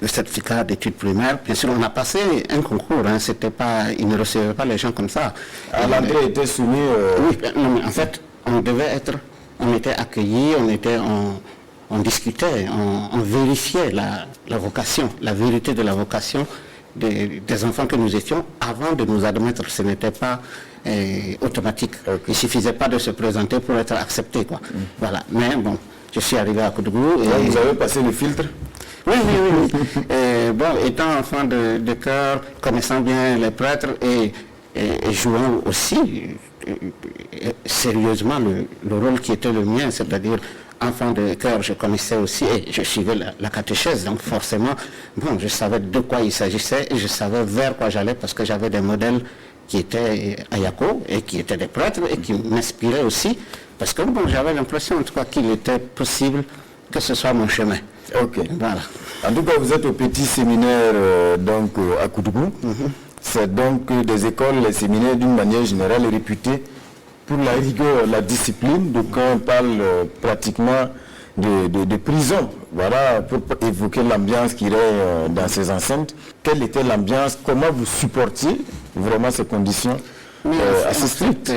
le certificat d'études primaires. Bien sûr, on a passé un concours, hein, c'était pas, ils ne recevaient pas les gens comme ça. L'entrée était soumise... Oui, non, mais en fait, on était accueillis, on discutait, on vérifiait la vocation, la vérité de la vocation des enfants que nous étions avant de nous admettre. Ce n'était pas automatique. Okay. Il ne suffisait pas de se présenter pour être accepté, quoi. Voilà. Mais bon, je suis arrivé à Koudougou. Et vous avez passé le filtre? Oui. Bon, étant enfant de cœur, connaissant bien les prêtres et jouant aussi sérieusement le rôle qui était le mien, c'est-à-dire enfant de cœur, je connaissais aussi et je suivais la catéchèse, donc forcément, bon, je savais de quoi il s'agissait et je savais vers quoi j'allais parce que j'avais des modèles qui étaient à Yako et qui étaient des prêtres et qui m'inspiraient aussi parce que bon, j'avais l'impression en tout cas qu'il était possible que ce soit mon chemin. Ok. Voilà. En tout cas, vous êtes au petit séminaire donc à Koudougou. C'est donc des écoles, les séminaires d'une manière générale réputés pour la rigueur, la discipline. Donc quand on parle pratiquement de prison, voilà, pour évoquer l'ambiance qui règne dans ces enceintes. Quelle était l'ambiance? Comment vous supportiez vraiment ces conditions assez strictes?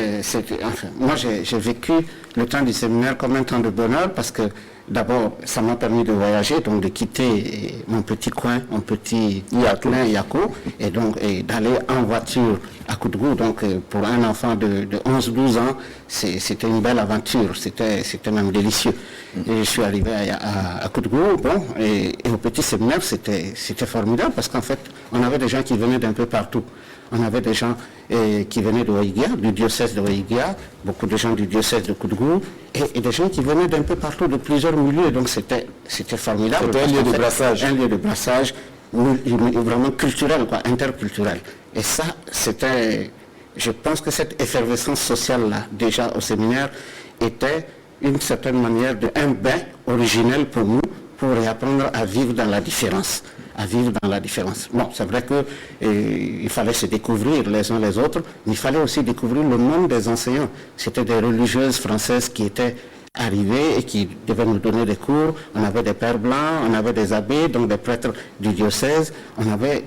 Moi, j'ai vécu le temps du séminaire comme un temps de bonheur parce que d'abord, ça m'a permis de voyager, donc de quitter mon petit coin, mon petit Yako, et donc d'aller en voiture à Koudougou. Donc pour un enfant de 11-12 ans, c'était une belle aventure, c'était même délicieux. Et je suis arrivé à Koudougou, bon, et au petit séminaire, c'était formidable parce qu'en fait, on avait des gens qui venaient d'un peu partout. On avait des gens qui venaient de Waïgia, du diocèse de Waïgia, beaucoup de gens du diocèse de Koudougou, et des gens qui venaient d'un peu partout, de plusieurs milieux. Donc c'était formidable. C'était un lieu de brassage. Un lieu de brassage vraiment culturel, quoi, interculturel. Et ça, je pense que cette effervescence sociale-là, déjà au séminaire, était une certaine manière un bain originel pour nous, pour réapprendre à vivre dans la différence. Bon, c'est vrai qu'il fallait se découvrir les uns les autres, mais il fallait aussi découvrir le monde des enseignants. C'était des religieuses françaises qui étaient arrivées et qui devaient nous donner des cours. On avait des pères blancs, on avait des abbés, donc des prêtres du diocèse. On avait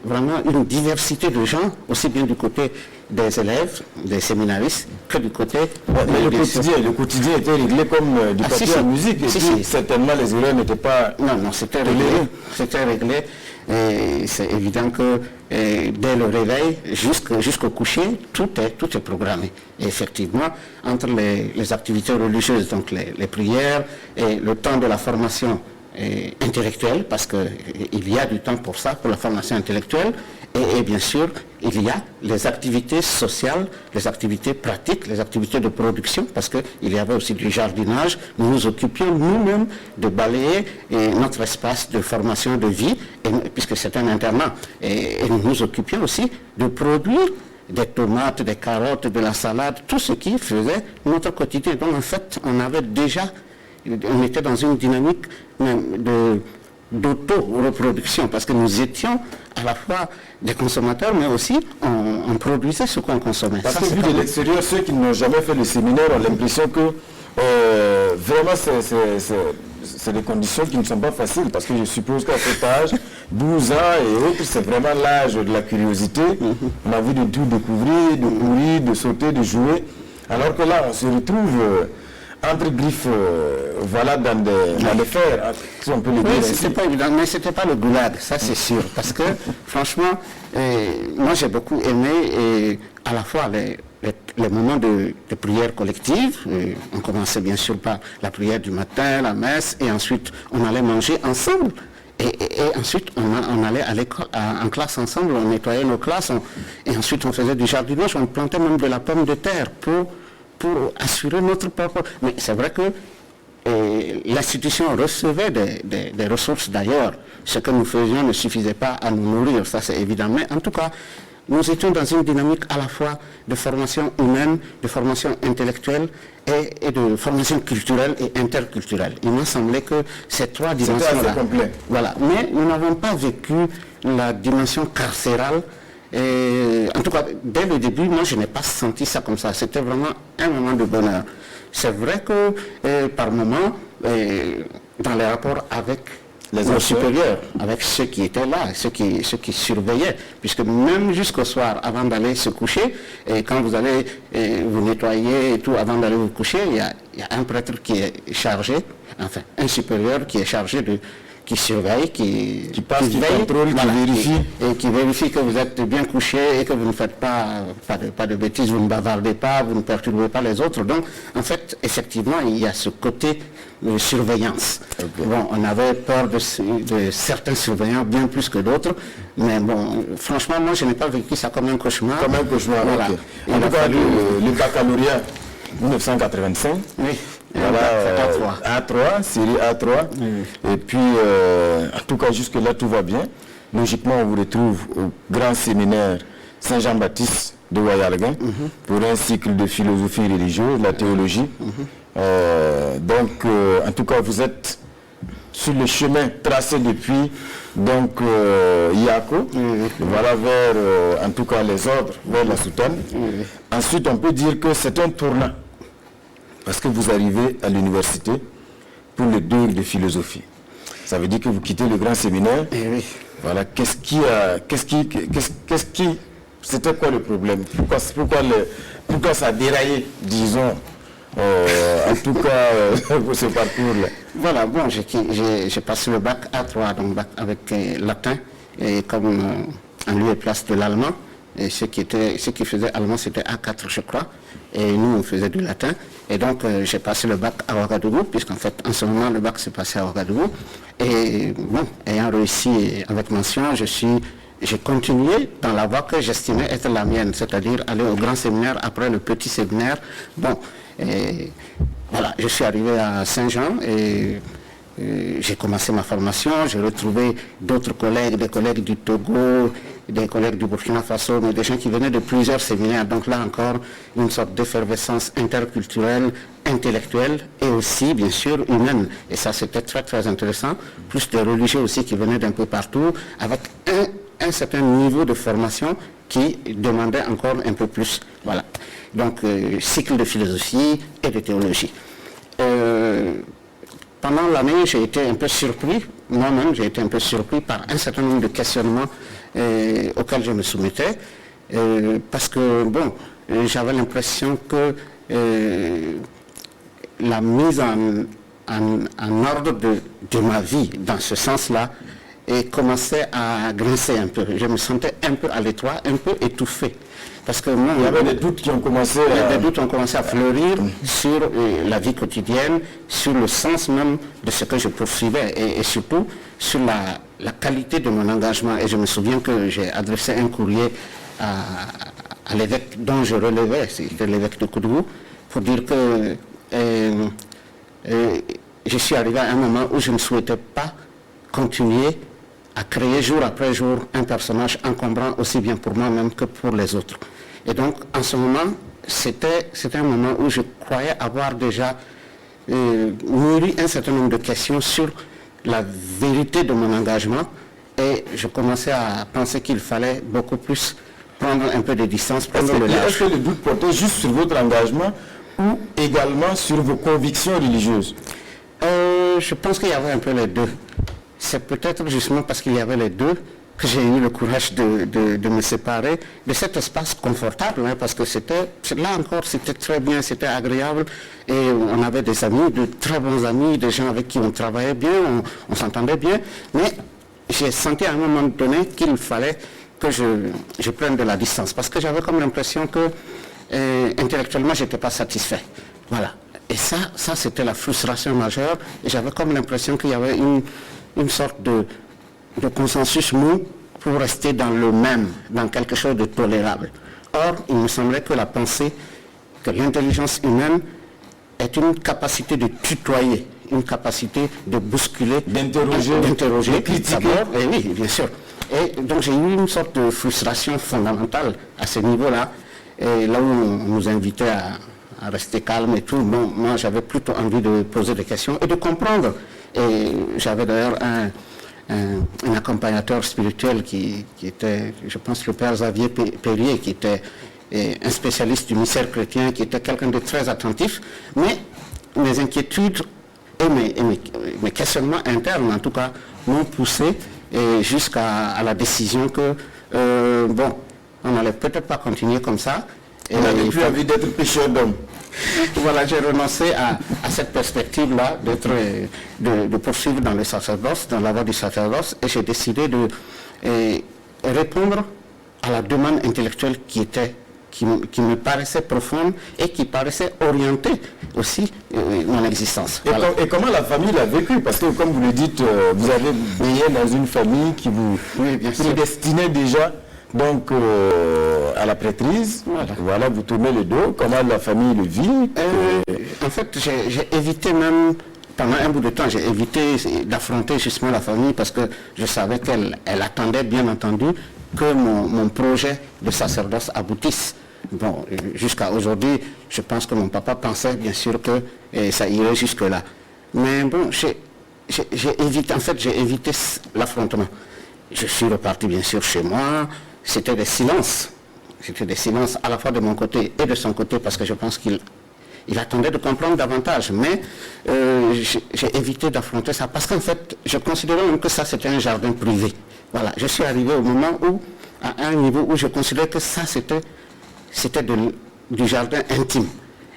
vraiment une diversité de gens, aussi bien du côté des élèves, des séminaristes, que du côté... mais le quotidien était réglé comme du papier en musique, et puis certainement les élèves n'étaient pas... Non, c'était réglé. Et c'est évident que dès le réveil jusqu'au coucher, tout est programmé. Et effectivement, entre les activités religieuses, donc les prières et le temps de la formation intellectuelle, parce qu'il y a du temps pour ça, pour la formation intellectuelle, et bien sûr, il y a les activités sociales, les activités pratiques, les activités de production, parce qu'il y avait aussi du jardinage. Nous nous occupions nous-mêmes de balayer notre espace de formation de vie, puisque c'est un internat, et nous nous occupions aussi de produire des tomates, des carottes, de la salade, tout ce qui faisait notre quotidien. Donc en fait, on était dans une dynamique d'auto-reproduction, parce que nous étions à la fois des consommateurs, mais aussi on produisait ce qu'on consommait. Parce que vu de l'extérieur, ceux qui n'ont jamais fait le séminaire ont l'impression que vraiment c'est des conditions qui ne sont pas faciles, parce que je suppose qu'à cet âge, 12 ans et autres, c'est vraiment l'âge de la curiosité. On a envie de tout découvrir, de courir, de sauter, de jouer, alors que là, on se retrouve... entre griffes, voilà, dans des fers, si on peut le dire. Oui, c'était pas évident, mais c'était pas le goulag, ça c'est sûr, parce que franchement, moi j'ai beaucoup aimé à la fois les moments de prière collective. On commençait bien sûr par la prière du matin, la messe, et ensuite on allait manger ensemble. Et ensuite, on allait à l'école, en classe ensemble, on nettoyait nos classes, et ensuite on faisait du jardinage, on plantait même de la pomme de terre pour assurer notre propre... Mais c'est vrai que l'institution recevait des ressources d'ailleurs. Ce que nous faisions ne suffisait pas à nous nourrir, ça c'est évident. Mais en tout cas, nous étions dans une dynamique à la fois de formation humaine, de formation intellectuelle et de formation culturelle et interculturelle. Il m'a semblé que ces trois dimensions-là... Voilà. Mais nous n'avons pas vécu la dimension carcérale. En tout cas, dès le début, moi, je n'ai pas senti ça comme ça. C'était vraiment un moment de bonheur. C'est vrai que, par moments, dans les rapports avec nos supérieurs, avec ceux qui étaient là, ceux qui surveillaient, puisque même jusqu'au soir, avant d'aller se coucher, et quand vous allez vous nettoyer et tout, avant d'aller vous coucher, il y a un prêtre qui est chargé, enfin un supérieur qui est chargé qui surveille, qui veille, contrôle, voilà, qui vérifie. et qui vérifie que vous êtes bien couché et que vous ne faites pas de bêtises, vous ne bavardez pas, vous ne perturbez pas les autres. Donc, en fait, effectivement, il y a ce côté de surveillance. Okay. Bon, on avait peur de certains surveillants bien plus que d'autres, mais bon, franchement, moi, je n'ai pas vécu ça comme un cauchemar. Comme un cauchemar, voilà. Okay. En tout cas, le baccalauréat 1985. Oui. Voilà, A3, série A3. Et puis, en tout cas, jusque-là, tout va bien. Logiquement, on vous retrouve au grand séminaire Saint-Jean-Baptiste de Ouayalgan pour un cycle de philosophie religieuse, la théologie. Donc, en tout cas, vous êtes sur le chemin tracé depuis donc Yako, voilà vers, en tout cas, les ordres, vers la soutane. Ensuite, on peut dire que c'est un tournant. Parce que vous arrivez à l'université pour le 2 de philosophie. Ça veut dire que vous quittez le grand séminaire. Oui. Voilà, c'était quoi le problème? Pourquoi ça a déraillé, disons, en tout cas, pour ce parcours-là? Voilà, bon, j'ai passé le bac A3, donc bac avec latin, et comme en lieu et place de l'allemand. Et ceux qui faisaient allemand, c'était A4, je crois. Et nous, on faisait du latin. Et donc, j'ai passé le bac à Ouagadougou, puisqu'en fait, en ce moment, le bac s'est passé à Ouagadougou. Et bon, ayant réussi avec mention, j'ai continué dans la voie que j'estimais être la mienne, c'est-à-dire aller au grand séminaire après le petit séminaire. Bon, et voilà, je suis arrivé à Saint-Jean et j'ai commencé ma formation, j'ai retrouvé d'autres collègues, des collègues du Togo, des collègues du Burkina Faso, mais des gens qui venaient de plusieurs séminaires. Donc là encore, une sorte d'effervescence interculturelle, intellectuelle et aussi, bien sûr, humaine. Et ça, c'était très, très intéressant. Plus de religieux aussi qui venaient d'un peu partout, avec un certain niveau de formation qui demandait encore un peu plus. Voilà. Donc, cycle de philosophie et de théologie. Pendant l'année, j'ai été un peu surpris, moi-même j'ai été un peu surpris par un certain nombre de questionnements auxquels je me soumettais, parce que, bon, j'avais l'impression que la mise en ordre de ma vie, dans ce sens-là, commençait à grincer un peu. Je me sentais un peu à l'étroit, un peu étouffé. Parce que moi, il y avait des doutes qui ont commencé à fleurir sur la vie quotidienne, sur le sens même de ce que je poursuivais et surtout sur la qualité de mon engagement. Et je me souviens que j'ai adressé un courrier à l'évêque dont je relevais, c'était l'évêque de Koudougou, pour dire que je suis arrivé à un moment où je ne souhaitais pas continuer à créer jour après jour un personnage encombrant aussi bien pour moi-même que pour les autres. Et donc, en ce moment, c'était un moment où je croyais avoir déjà mûri un certain nombre de questions sur la vérité de mon engagement et je commençais à penser qu'il fallait beaucoup plus prendre un peu de distance, prendre le large. Est-ce que le doute portait juste sur votre engagement ou également sur vos convictions religieuses? Je pense qu'il y avait un peu les deux. C'est peut-être justement parce qu'il y avait les deux que j'ai eu le courage de me séparer de cet espace confortable, hein, parce que là encore, c'était très bien, c'était agréable, et on avait des amis, de très bons amis, des gens avec qui on travaillait bien, on s'entendait bien, mais j'ai senti à un moment donné qu'il fallait que je prenne de la distance, parce que j'avais comme l'impression que intellectuellement, je n'étais pas satisfait. Voilà. Et ça c'était la frustration majeure, et j'avais comme l'impression qu'il y avait une sorte de consensus mou pour rester dans le même, dans quelque chose de tolérable. Or, il me semblait que la pensée, que l'intelligence humaine est une capacité de tutoyer, une capacité de bousculer, d'interroger, de critiquer. Et oui, bien sûr. Et donc j'ai eu une sorte de frustration fondamentale à ce niveau-là, et là où on nous invitait à rester calme et tout. Bon, moi j'avais plutôt envie de poser des questions et de comprendre. Et j'avais d'ailleurs un accompagnateur spirituel qui était, je pense, le père Xavier Perrier, qui était un spécialiste du mystère chrétien, qui était quelqu'un de très attentif, mais mes inquiétudes et mes questionnements internes, en tout cas, m'ont poussé jusqu'à la décision que, bon, on n'allait peut-être pas continuer comme ça. On n'avait plus envie d'être pêcheur d'hommes. Voilà, j'ai renoncé à cette perspective-là de poursuivre dans le sacerdoce, dans la voie du sacerdoce, et j'ai décidé de répondre à la demande intellectuelle qui me paraissait profonde et qui paraissait orienter aussi mon existence. Et, et comment la famille l'a vécu? Parce que comme vous le dites, vous avez baigné dans une famille qui vous prédestinait déjà donc à la prêtrise. Voilà, vous tournez le dos. Comment la famille le vit? En fait, j'ai évité même, pendant un bout de temps, j'ai évité d'affronter justement la famille parce que je savais qu'elle attendait bien entendu que mon projet de sacerdoce aboutisse. Bon, jusqu'à aujourd'hui, je pense que mon papa pensait bien sûr que ça irait jusque-là. Mais bon, j'ai évité l'affrontement. Je suis reparti bien sûr chez moi. C'était des silences. C'était des silences à la fois de mon côté et de son côté parce que je pense qu'il attendait de comprendre davantage. Mais j'ai évité d'affronter ça parce qu'en fait, je considérais même que ça c'était un jardin privé. Voilà, je suis arrivé au moment où, à un niveau où je considérais que ça c'était du jardin intime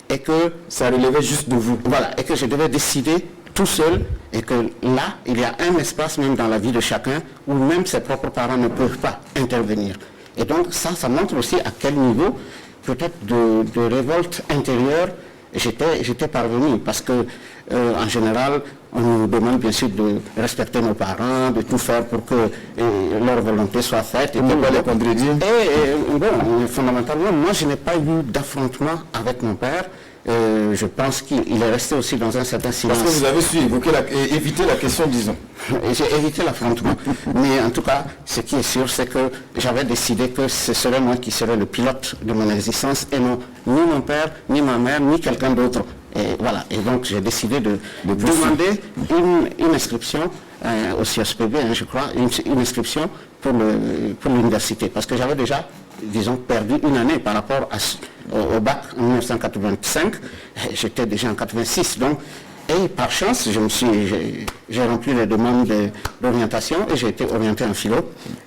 et que ça relevait juste de vous. Voilà, et que je devais décider tout seul et que là, il y a un espace même dans la vie de chacun où même ses propres parents ne peuvent pas intervenir. Et donc ça montre aussi à quel niveau peut-être de révolte intérieure j'étais parvenu parce que en général on nous demande bien sûr de respecter nos parents, de tout faire pour que leur volonté soit faite et ne pas les contredire. Et bon, fondamentalement, moi je n'ai pas eu d'affrontement avec mon père. Je pense qu'il est resté aussi dans un certain silence. Parce que vous avez su éviter la question, disons. J'ai évité l'affrontement. Mais en tout cas, ce qui est sûr, c'est que j'avais décidé que ce serait moi qui serais le pilote de mon existence et non ni mon père, ni ma mère, ni quelqu'un d'autre. Et voilà. Et donc j'ai décidé de demander une inscription au CSPB, je crois, une inscription pour l'université. Parce que j'avais déjà, disons, perdu une année par rapport au bac en 1985. J'étais déjà en 86. Donc, et par chance, j'ai rempli les demandes d'orientation et j'ai été orienté en philo.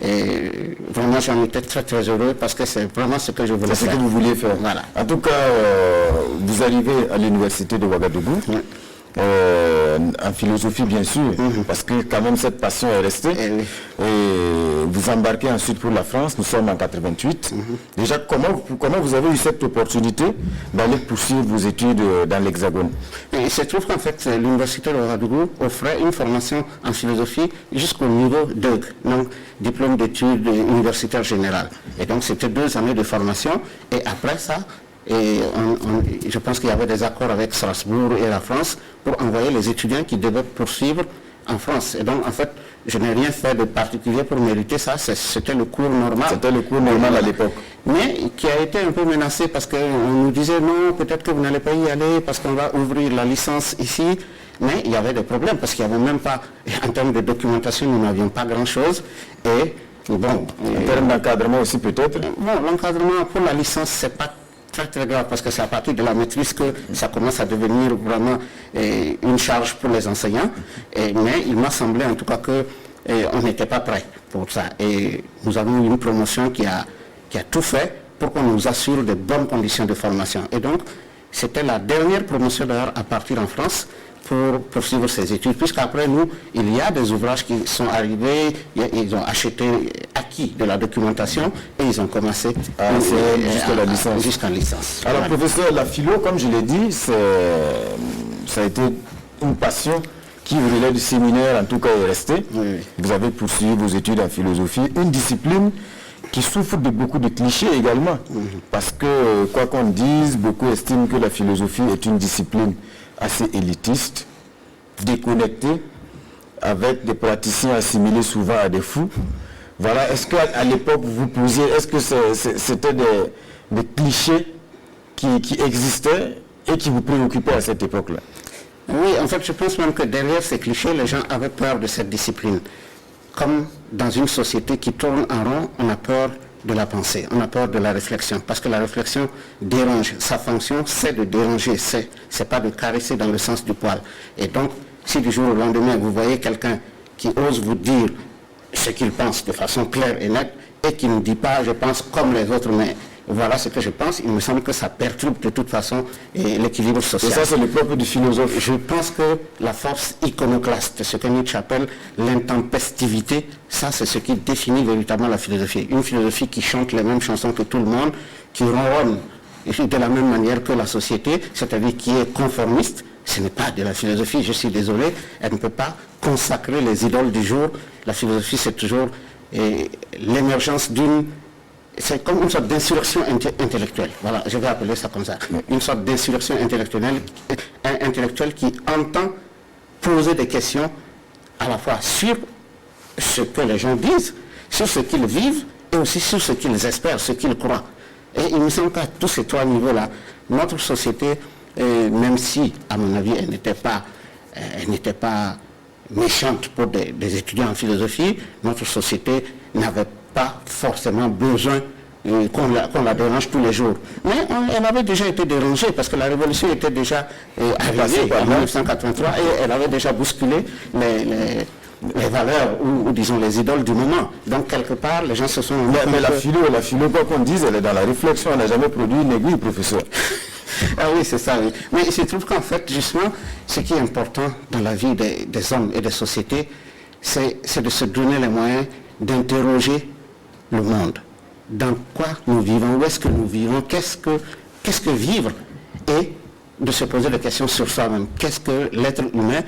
Et vraiment, j'en étais très très heureux parce que c'est vraiment ce que je voulais faire. C'est ce que vous vouliez faire. Voilà. En tout cas, vous arrivez à l'université de Ouagadougou. Oui. En philosophie bien sûr, parce que quand même cette passion est restée. Et vous embarquez ensuite pour la France, nous sommes en 88. Déjà, comment vous avez eu cette opportunité d'aller poursuivre vos études dans l'Hexagone? Il se trouve qu'en fait, l'université de Ouagadougou offrait une formation en philosophie jusqu'au niveau DEUG, donc diplôme d'études universitaires générales. Et donc c'était 2 années de formation, et après ça, et je pense qu'il y avait des accords avec Strasbourg et la France pour envoyer les étudiants qui devaient poursuivre en France. Et donc, en fait, je n'ai rien fait de particulier pour mériter ça. C'était le cours normal. C'était le cours normal à l'époque. Mais qui a été un peu menacé parce qu'on nous disait non, peut-être que vous n'allez pas y aller parce qu'on va ouvrir la licence ici. Mais il y avait des problèmes parce qu'il n'y avait même pas, en termes de documentation, nous n'avions pas grand-chose. Et bon. En termes d'encadrement aussi peut-être? Bon, l'encadrement pour la licence, c'est pas très très grave parce que c'est à partir de la maîtrise que ça commence à devenir vraiment une charge pour les enseignants. Mais il m'a semblé en tout cas qu'on n'était pas prêt pour ça. Et nous avons eu une promotion qui a tout fait pour qu'on nous assure de bonnes conditions de formation. Et donc, c'était la dernière promotion d'ailleurs à partir en France pour poursuivre ces études, puisqu'après nous, il y a des ouvrages qui sont arrivés, ils ont acquis de la documentation et ils ont commencé jusqu'à la licence. Alors, voilà. Professeur, la philo, comme je l'ai dit, ça a été une passion qui, vous relève du séminaire, en tout cas, est restée. Oui. Vous avez poursuivi vos études en philosophie, une discipline qui souffre de beaucoup de clichés également, parce que, quoi qu'on dise, beaucoup estiment que la philosophie est une discipline assez élitiste, déconnecté, avec des praticiens assimilés souvent à des fous. Voilà, est-ce qu'à l'époque vous posiez, est-ce que c'était des clichés qui existaient et qui vous préoccupaient à cette époque-là? Oui, en fait, je pense même que derrière ces clichés, les gens avaient peur de cette discipline. Comme dans une société qui tourne en rond, on a peur de la pensée, on a peur de la réflexion, parce que la réflexion dérange. Sa fonction, c'est de déranger, c'est pas de caresser dans le sens du poil. Et donc, si du jour au lendemain, vous voyez quelqu'un qui ose vous dire ce qu'il pense de façon claire et nette et qui ne dit pas je pense comme les autres, mais voilà ce que je pense, il me semble que ça perturbe de toute façon l'équilibre social. Et ça, c'est le propre du philosophe. Je pense que la force iconoclaste, ce que Nietzsche appelle l'intempestivité, ça c'est ce qui définit véritablement la philosophie. Une philosophie qui chante les mêmes chansons que tout le monde, qui ronronne de la même manière que la société, c'est-à-dire qui est conformiste. Ce n'est pas de la philosophie, je suis désolé, elle ne peut pas consacrer les idoles du jour. La philosophie, c'est toujours l'émergence c'est comme une sorte d'insurrection intellectuelle. Voilà, je vais appeler ça comme ça. Une sorte d'insurrection intellectuelle qui entend poser des questions à la fois sur ce que les gens disent, sur ce qu'ils vivent et aussi sur ce qu'ils espèrent, ce qu'ils croient. Et il me semble qu'à tous ces trois niveaux-là, notre société, même si, à mon avis, elle n'était pas méchante pour des étudiants en philosophie, notre société n'avait pas forcément besoin qu'on la dérange tous les jours. Mais elle avait déjà été dérangée parce que la révolution était déjà arrivée en 1983 et elle avait déjà bousculé les valeurs ou disons les idoles du moment. Donc quelque part, les gens se sont... Mais la philo, quoi qu'on dise, elle est dans la réflexion, elle n'a jamais produit une aiguille, professeur. Ah oui, c'est ça, oui. Mais il se trouve qu'en fait, justement, ce qui est important dans la vie des hommes et des sociétés, c'est de se donner les moyens d'interroger le monde. Dans quoi nous vivons, où est-ce que nous vivons, qu'est-ce que vivre, et de se poser des questions sur soi-même. Qu'est-ce que l'être humain,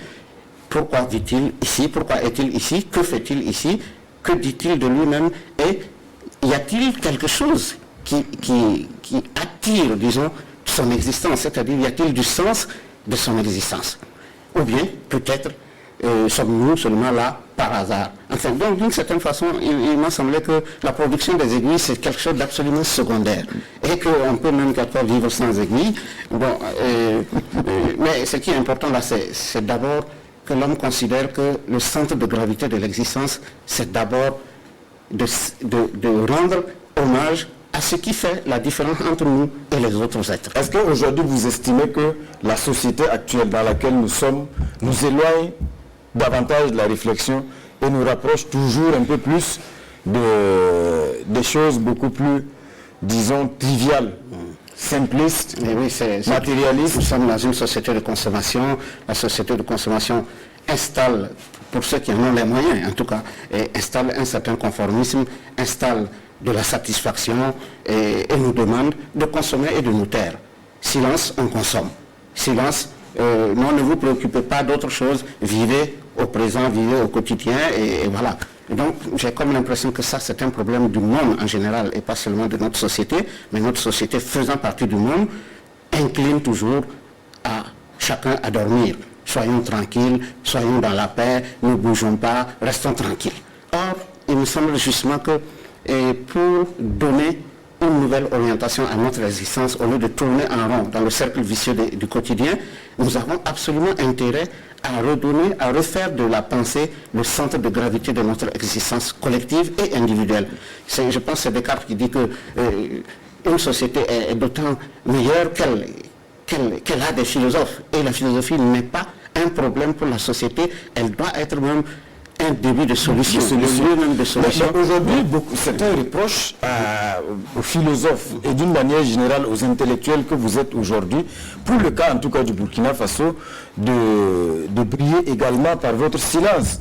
pourquoi vit-il ici, pourquoi est-il ici, que fait-il ici, que dit-il de lui-même, et y a-t-il quelque chose qui attire, disons, son existence, c'est-à-dire y a-t-il du sens de son existence, ou bien peut-être sommes-nous seulement là par hasard. Enfin, donc d'une certaine façon, il m'a semblé que la production des aiguilles, c'est quelque chose d'absolument secondaire. Et qu'on peut même quelquefois vivre sans aiguilles. Bon, mais ce qui est important là, c'est d'abord que l'homme considère que le centre de gravité de l'existence, c'est d'abord de rendre hommage à ce qui fait la différence entre nous et les autres êtres. Est-ce qu'aujourd'hui vous estimez que la société actuelle dans laquelle nous sommes nous éloigne davantage de la réflexion et nous rapproche toujours un peu plus des choses beaucoup plus, disons, triviales, simplistes, oui, matérialistes? Nous sommes dans une société de consommation. La société de consommation installe, pour ceux qui en ont les moyens en tout cas, installe un certain conformisme, installe de la satisfaction et nous demande de consommer et de nous taire. Silence, on consomme. Silence, non, ne vous préoccupez pas d'autre chose, vivez au présent, vivez au quotidien et voilà. Et donc j'ai comme l'impression que ça c'est un problème du monde en général et pas seulement de notre société, mais notre société faisant partie du monde incline toujours à chacun à dormir. Soyons tranquilles, soyons dans la paix, ne bougeons pas, restons tranquilles. Or, il me semble justement que pour donner une nouvelle orientation à notre existence, au lieu de tourner en rond dans le cercle vicieux du quotidien, nous avons absolument intérêt à redonner, à refaire de la pensée le centre de gravité de notre existence collective et individuelle. Je pense que c'est Descartes qui dit que une société est d'autant meilleure qu'elle a des philosophes. Et la philosophie n'est pas un problème pour la société, elle doit être même un début de solution, même de solution. Aujourd'hui, certains reprochent aux philosophes et d'une manière générale aux intellectuels que vous êtes aujourd'hui, pour le cas en tout cas du Burkina Faso, de briller également par votre silence.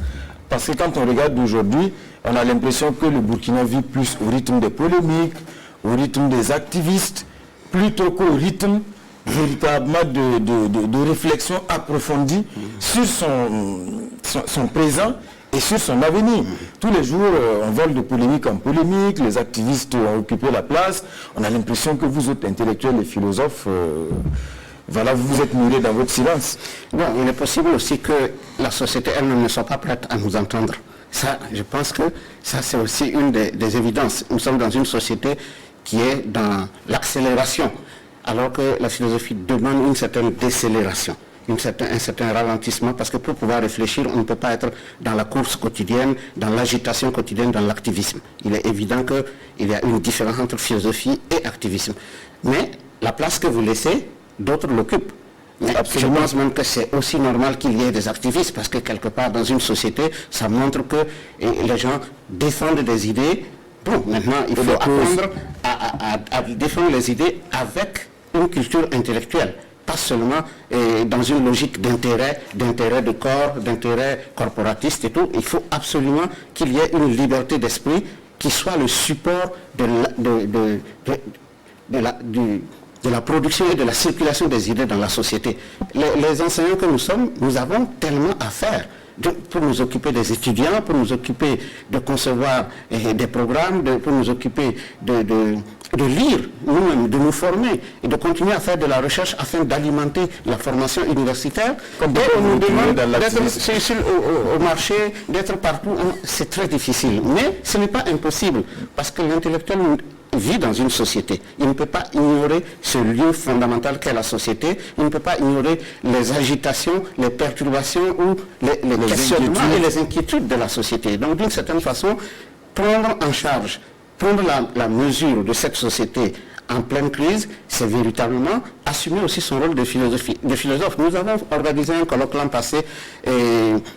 Parce que quand on regarde aujourd'hui, on a l'impression que le Burkina vit plus au rythme des polémiques, au rythme des activistes, plutôt qu'au rythme véritablement de réflexion approfondie sur son présent et sur son avenir. Tous les jours, on vole de polémique en polémique, les activistes ont occupé la place, on a l'impression que vous autres intellectuels et philosophes, voilà, vous vous êtes murés dans votre silence. Bon, il est possible aussi que la société elle-même ne soit pas prête à nous entendre. Ça, je pense que ça c'est aussi une des évidences. Nous sommes dans une société qui est dans l'accélération, alors que la philosophie demande une certaine décélération. Un certain ralentissement, parce que pour pouvoir réfléchir, on ne peut pas être dans la course quotidienne, dans l'agitation quotidienne, dans l'activisme. Il est évident qu'il y a une différence entre philosophie et activisme. Mais la place que vous laissez, d'autres l'occupent. Mais je pense même que c'est aussi normal qu'il y ait des activistes, parce que quelque part dans une société, ça montre que les gens défendent des idées. Bon, maintenant, il faut apprendre à défendre les idées avec une culture intellectuelle, pas seulement dans une logique d'intérêt de corps, d'intérêt corporatiste et tout. Il faut absolument qu'il y ait une liberté d'esprit qui soit le support de la production et de la circulation des idées dans la société. Les enseignants que nous sommes, nous avons tellement à faire pour nous occuper des étudiants, pour nous occuper de concevoir des programmes, pour nous occuper de lire nous-mêmes, de nous former et de continuer à faire de la recherche afin d'alimenter la formation universitaire. Et on nous demande d'être au marché, d'être partout. C'est très difficile, mais ce n'est pas impossible, parce que l'intellectuel vit dans une société. Il ne peut pas ignorer ce lieu fondamental qu'est la société. Il ne peut pas ignorer les agitations, les perturbations ou les questionnements et les inquiétudes de la société. Donc, d'une certaine façon, prendre en charge, prendre la mesure de cette société en pleine crise, c'est véritablement assumer aussi son rôle de philosophe. Nous avons organisé un colloque l'an passé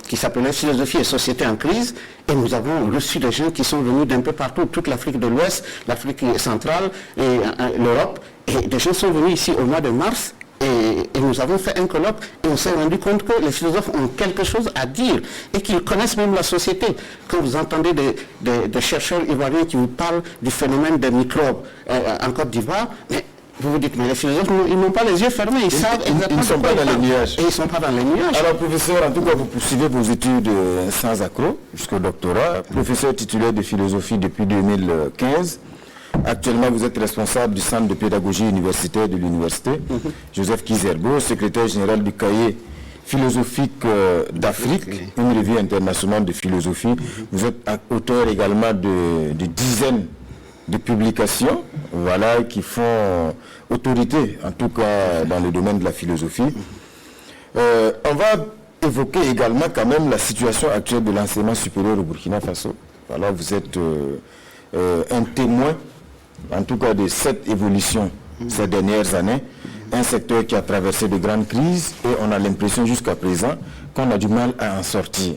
qui s'appelait Philosophie et société en crise, et nous avons reçu des gens qui sont venus d'un peu partout, toute l'Afrique de l'Ouest, l'Afrique centrale et l'Europe, et des gens sont venus ici au mois de mars. Et nous avons fait un colloque et on s'est rendu compte que les philosophes ont quelque chose à dire et qu'ils connaissent même la société. Quand vous entendez des chercheurs ivoiriens qui vous parlent du phénomène des microbes en Côte d'Ivoire, mais vous vous dites, mais les philosophes, ils n'ont pas les yeux fermés, ils savent exactement. Ils ne sont pas dans les nuages. Et ils ne sont pas dans les nuages. Alors, professeur, en tout cas, vous poursuivez vos études sans accroc jusqu'au doctorat. Professeur titulaire de philosophie depuis 2015. Actuellement, vous êtes responsable du centre de pédagogie universitaire de l'université, Joseph Kizerbo, secrétaire général du cahier philosophique d'Afrique, une revue internationale de philosophie. Vous êtes auteur également de dizaines de publications, voilà, qui font autorité, en tout cas dans le domaine de la philosophie. On va évoquer également quand même la situation actuelle de l'enseignement supérieur au Burkina Faso. Voilà, vous êtes un témoin, en tout cas, de cette évolution ces dernières années. Un secteur qui a traversé de grandes crises et on a l'impression jusqu'à présent qu'on a du mal à en sortir.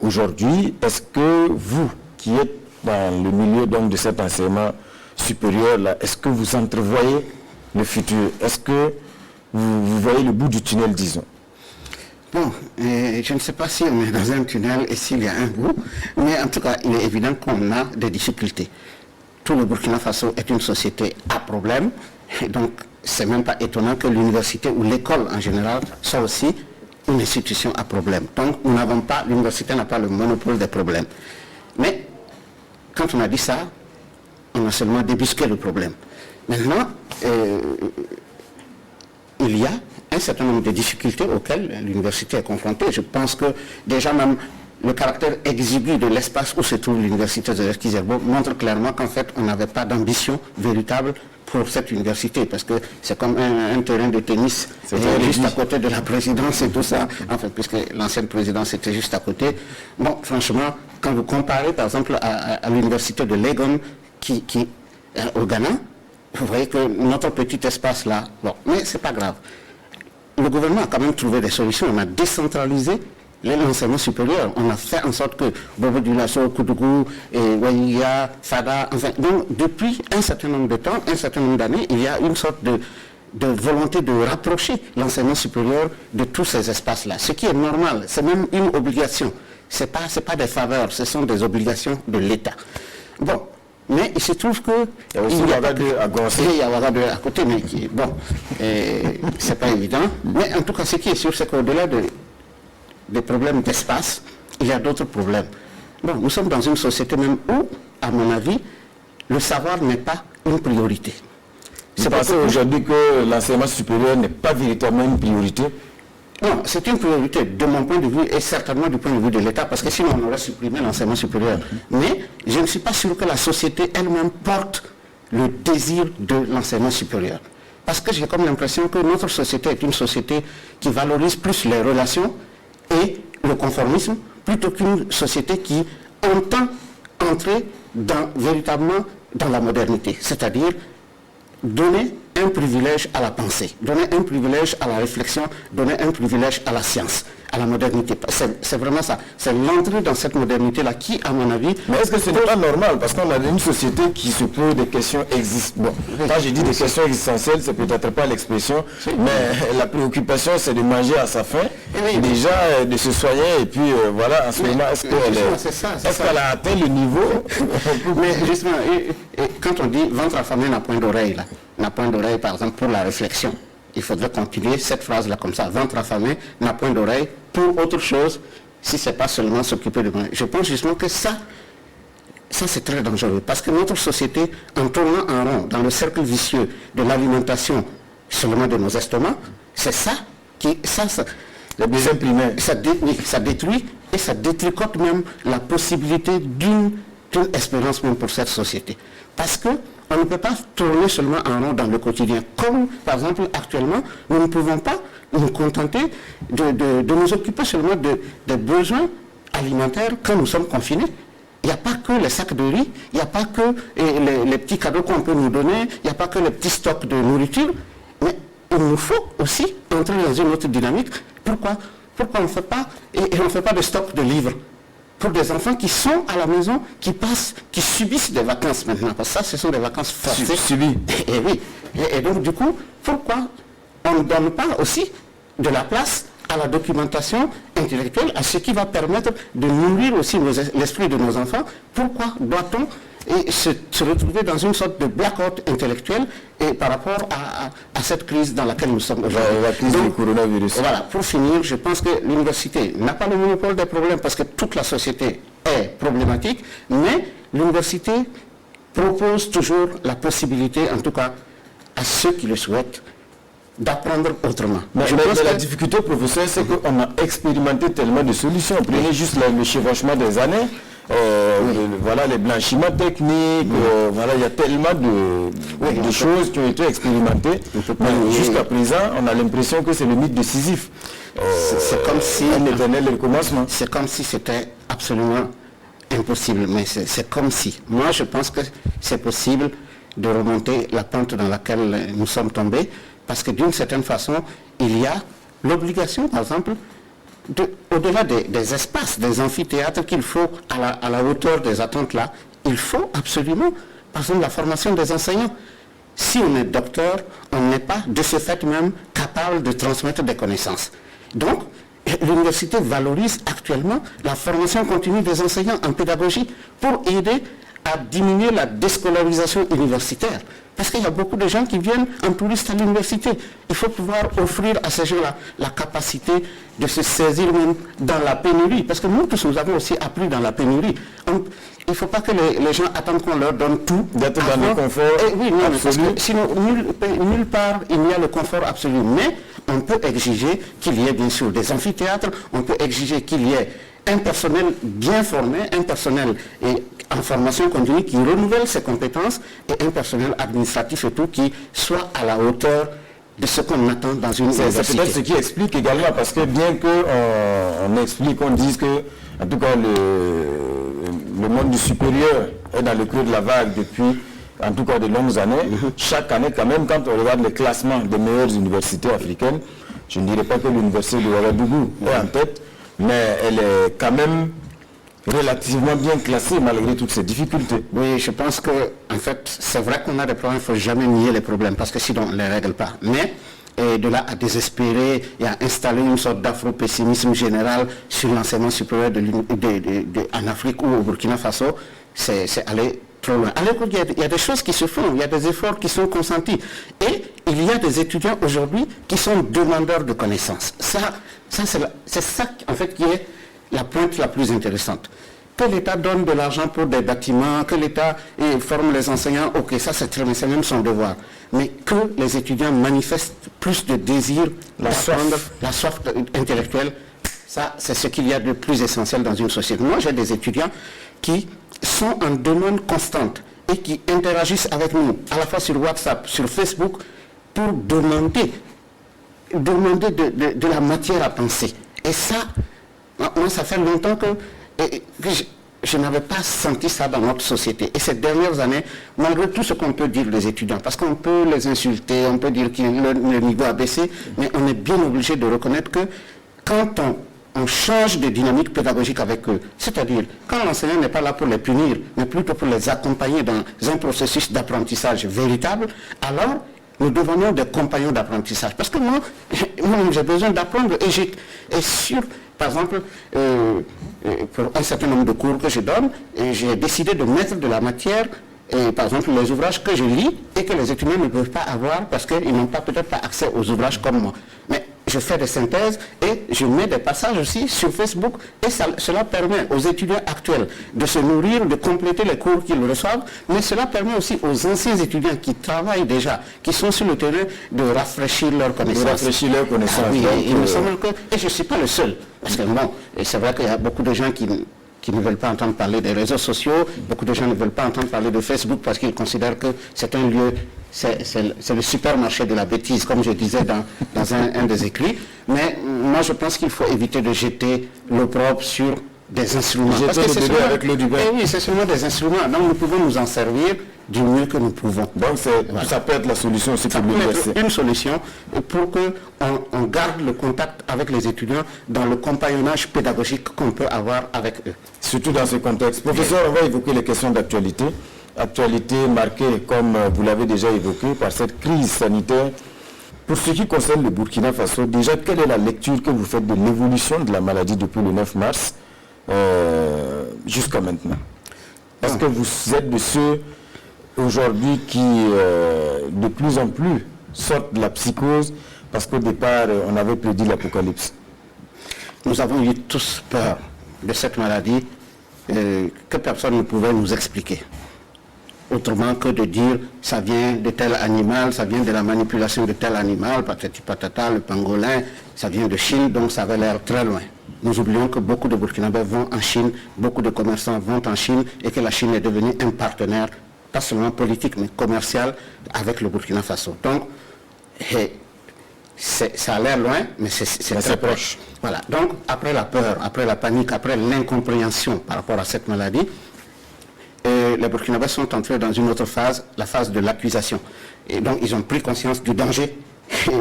Aujourd'hui, est-ce que vous, qui êtes dans le milieu donc, de cet enseignement supérieur-là, est-ce que vous entrevoyez le futur? Est-ce que vous voyez le bout du tunnel, disons? Bon, je ne sais pas si on est dans un tunnel et s'il y a un bout, mais en tout cas, il est évident qu'on a des difficultés. Tout le Burkina Faso est une société à problème, et donc c'est même pas étonnant que l'université ou l'école en général soit aussi une institution à problème. Donc nous n'avons pas, l'université n'a pas le monopole des problèmes. Mais quand on a dit ça, on a seulement débusqué le problème. Maintenant, il y a un certain nombre de difficultés auxquelles l'université est confrontée. Je pense que déjà même le caractère exigu de l'espace où se trouve l'université de Kizerbo montre clairement qu'en fait on n'avait pas d'ambition véritable pour cette université, parce que c'est comme un terrain de tennis juste à côté de la présidence et tout ça, en fait, puisque l'ancienne présidence était juste à côté. Bon, franchement, quand vous comparez par exemple à l'université de Legon qui au Ghana, vous voyez que notre petit espace là, bon, mais c'est pas grave. Le gouvernement a quand même trouvé des solutions. On a décentralisé l'enseignement supérieur. On a fait en sorte que Bobo Dioulasso, Koudougou, Waïya, Fada, enfin, donc depuis un certain nombre de temps, un certain nombre d'années, il y a une sorte de volonté de rapprocher l'enseignement supérieur de tous ces espaces-là. Ce qui est normal, c'est même une obligation. C'est pas des faveurs, ce sont des obligations de l'État. Bon. Mais il se trouve que il y a aussi Ouagadougou à côté, mais bon, c'est pas évident. Mais en tout cas, ce qui est sûr, c'est qu'au-delà des problèmes d'espace, il y a d'autres problèmes. Bon, nous sommes dans une société même où, à mon avis, le savoir n'est pas une priorité. C'est parce qu'aujourd'hui que l'enseignement supérieur n'est pas véritablement une priorité. Non, c'est une priorité de mon point de vue et certainement du point de vue de l'État, parce que sinon on aurait supprimé l'enseignement supérieur. Mais je ne suis pas sûr que la société elle-même porte le désir de l'enseignement supérieur. Parce que j'ai comme l'impression que notre société est une société qui valorise plus les relations et le conformisme, plutôt qu'une société qui entend entrer véritablement dans la modernité, c'est-à-dire donner un privilège à la pensée, donner un privilège à la réflexion, donner un privilège à la science, à la modernité. C'est vraiment ça. C'est l'entrée dans cette modernité-là qui, à mon avis... Mais est-ce que ce n'est pas normal? Parce qu'on a une société qui se pose des questions existentielles. Bon, quand je dis des questions existentielles, c'est peut-être pas l'expression, mais la préoccupation, c'est de manger à sa faim, déjà de se soigner, et puis voilà, en ce moment, est-ce qu'elle a atteint le niveau? Mais justement, quand on dit ventre affamé n'a point d'oreille, là, n'a point d'oreille, par exemple, pour la réflexion, il faudrait continuer cette phrase-là comme ça. Ventre affamé n'a point d'oreille pour autre chose, si ce n'est pas seulement s'occuper de manger. Je pense justement que ça c'est très dangereux. Parce que notre société, en tournant en rond, dans le cercle vicieux de l'alimentation seulement de nos estomacs, c'est ça qui... les besoins primaires. Ça détruit et ça détricote même la possibilité d'une espérance même pour cette société. Parce que on ne peut pas tourner seulement en rond dans le quotidien. Comme, par exemple, actuellement, nous ne pouvons pas nous contenter de nous occuper seulement des besoins alimentaires quand nous sommes confinés. Il n'y a pas que les sacs de riz, il n'y a pas que les petits cadeaux qu'on peut nous donner, il n'y a pas que les petits stocks de nourriture, mais il nous faut aussi entrer dans une autre dynamique. Pourquoi on ne fait pas, et on ne fait pas de stock de livres pour des enfants qui sont à la maison, qui subissent des vacances maintenant, parce que ça, ce sont des vacances forcées. Subies. Et oui. Et donc, du coup, pourquoi on ne donne pas aussi de la place à la documentation intellectuelle, à ce qui va permettre de nourrir aussi l'esprit de nos enfants? Pourquoi doit-on se retrouver dans une sorte de blackout intellectuel et par rapport à cette crise dans laquelle nous sommes aujourd'hui? La crise du coronavirus. Voilà, pour finir, je pense que l'université n'a pas le monopole des problèmes parce que toute la société est problématique, mais l'université propose toujours la possibilité, en tout cas à ceux qui le souhaitent, d'apprendre autrement. Mais la difficulté, professeur, c'est qu'on a expérimenté tellement de solutions. Prenez juste le chevauchement des années, voilà, les blanchiments techniques, voilà, il y a tellement de choses qui ont été expérimentées. Mais jusqu'à présent, on a l'impression que c'est le mythe de Sisyphe. C'est comme si un éternel recommencement. C'est comme si c'était absolument impossible, mais c'est comme si. Moi, je pense que c'est possible de remonter la pente dans laquelle nous sommes tombés, parce que d'une certaine façon, il y a l'obligation, par exemple, au-delà des espaces, des amphithéâtres qu'il faut à la hauteur des attentes là, il faut absolument, par exemple, la formation des enseignants. Si on est docteur, on n'est pas de ce fait même capable de transmettre des connaissances. Donc, l'université valorise actuellement la formation continue des enseignants en pédagogie pour aider à diminuer la déscolarisation universitaire. Parce qu'il y a beaucoup de gens qui viennent en touriste à l'université. Il faut pouvoir offrir à ces gens-là la capacité de se saisir même dans la pénurie. Parce que nous tous, nous avons aussi appris dans la pénurie. Il ne faut pas que les gens attendent qu'on leur donne tout. D'être dans le confort oui, non, absolu. Parce que sinon, nulle part, il n'y a le confort absolu. Mais on peut exiger qu'il y ait bien sûr des amphithéâtres, on peut exiger qu'il y ait un personnel bien formé, un personnel en formation continue qui renouvelle ses compétences et un personnel administratif et tout qui soit à la hauteur de ce qu'on attend dans une université. C'est peut-être ce qui explique également, parce que bien qu'on explique, on dise que, en tout cas, le monde du supérieur est dans le creux de la vague depuis, en tout cas, de longues années. Chaque année, quand même, quand on regarde les classements des meilleures universités africaines, je ne dirais pas que l'université de Ouagadougou est en tête, mais elle est quand même relativement bien classée malgré toutes ces difficultés. Oui, je pense que, en fait, c'est vrai qu'on a des problèmes, il ne faut jamais nier les problèmes, parce que sinon on ne les règle pas. Mais de là à désespérer et à installer une sorte d'afro-pessimisme général sur l'enseignement supérieur en Afrique ou au Burkina Faso, c'est aller trop loin. Alors qu'il y a des choses qui se font, il y a des efforts qui sont consentis. Et il y a des étudiants aujourd'hui qui sont demandeurs de connaissances. C'est ça, en fait, qui est la pointe la plus intéressante. Que l'État donne de l'argent pour des bâtiments, que l'État forme les enseignants, ok, ça c'est très bien, c'est même son devoir. Mais que les étudiants manifestent plus de désir d'apprendre, la soif intellectuelle, ça c'est ce qu'il y a de plus essentiel dans une société. Moi j'ai des étudiants qui sont en demande constante et qui interagissent avec nous, à la fois sur WhatsApp, sur Facebook, pour demander de la matière à penser. Et ça, moi, ça fait longtemps que je n'avais pas senti ça dans notre société. Et ces dernières années, malgré tout ce qu'on peut dire des étudiants, parce qu'on peut les insulter, on peut dire que le niveau a baissé, mais on est bien obligé de reconnaître que quand on change de dynamique pédagogique avec eux, c'est-à-dire quand l'enseignant n'est pas là pour les punir, mais plutôt pour les accompagner dans un processus d'apprentissage véritable, alors nous devenons des compagnons d'apprentissage. Parce que moi j'ai besoin d'apprendre et sur, par exemple, pour un certain nombre de cours que je donne, j'ai décidé de mettre de la matière, par exemple les ouvrages que je lis et que les étudiants ne peuvent pas avoir parce qu'ils n'ont peut-être pas accès aux ouvrages comme moi. Mais je fais des synthèses et je mets des passages aussi sur Facebook et cela permet aux étudiants actuels de se nourrir, de compléter les cours qu'ils reçoivent, mais cela permet aussi aux anciens étudiants qui travaillent déjà, qui sont sur le terrain, de rafraîchir leurs connaissances. Ah oui, il me semble que, et je ne suis pas le seul, parce que bon, c'est vrai qu'il y a beaucoup de gens qui ne veulent pas entendre parler des réseaux sociaux, beaucoup de gens ne veulent pas entendre parler de Facebook parce qu'ils considèrent que c'est un lieu, c'est le supermarché de la bêtise, comme je disais dans un des écrits. Mais moi, je pense qu'il faut éviter de jeter l'opprobre sur des instruments. Parce que c'est seulement, avec l'eau du bain. Oui, c'est seulement des instruments. Donc, nous pouvons nous en servir du mieux que nous pouvons. Donc, ça peut être la solution aussi pour l'université. Ça peut être une solution pour qu'on garde le contact avec les étudiants dans le compagnonnage pédagogique qu'on peut avoir avec eux. Surtout dans ce contexte. Professeur, on va évoquer les questions d'actualité. Actualité marquée, comme vous l'avez déjà évoqué, par cette crise sanitaire. Pour ce qui concerne le Burkina Faso, déjà, quelle est la lecture que vous faites de l'évolution de la maladie depuis le 9 mars jusqu'à maintenant? Parce que vous êtes de ceux aujourd'hui qui, de plus en plus, sortent de la psychose, parce qu'au départ, on avait prédit l'apocalypse. Nous avons eu tous peur de cette maladie que personne ne pouvait nous expliquer. Autrement que de dire, ça vient de tel animal, ça vient de la manipulation de tel animal, patati patata, le pangolin, ça vient de Chine, donc ça avait l'air très loin. Nous oublions que beaucoup de Burkinabés vont en Chine, beaucoup de commerçants vont en Chine, et que la Chine est devenue un partenaire, pas seulement politique, mais commercial, avec le Burkina Faso. Donc, ça a l'air loin, mais c'est très proche. Voilà. Donc, après la peur, après la panique, après l'incompréhension par rapport à cette maladie, les Burkinabés sont entrés dans une autre phase, la phase de l'accusation. Et donc, ils ont pris conscience du danger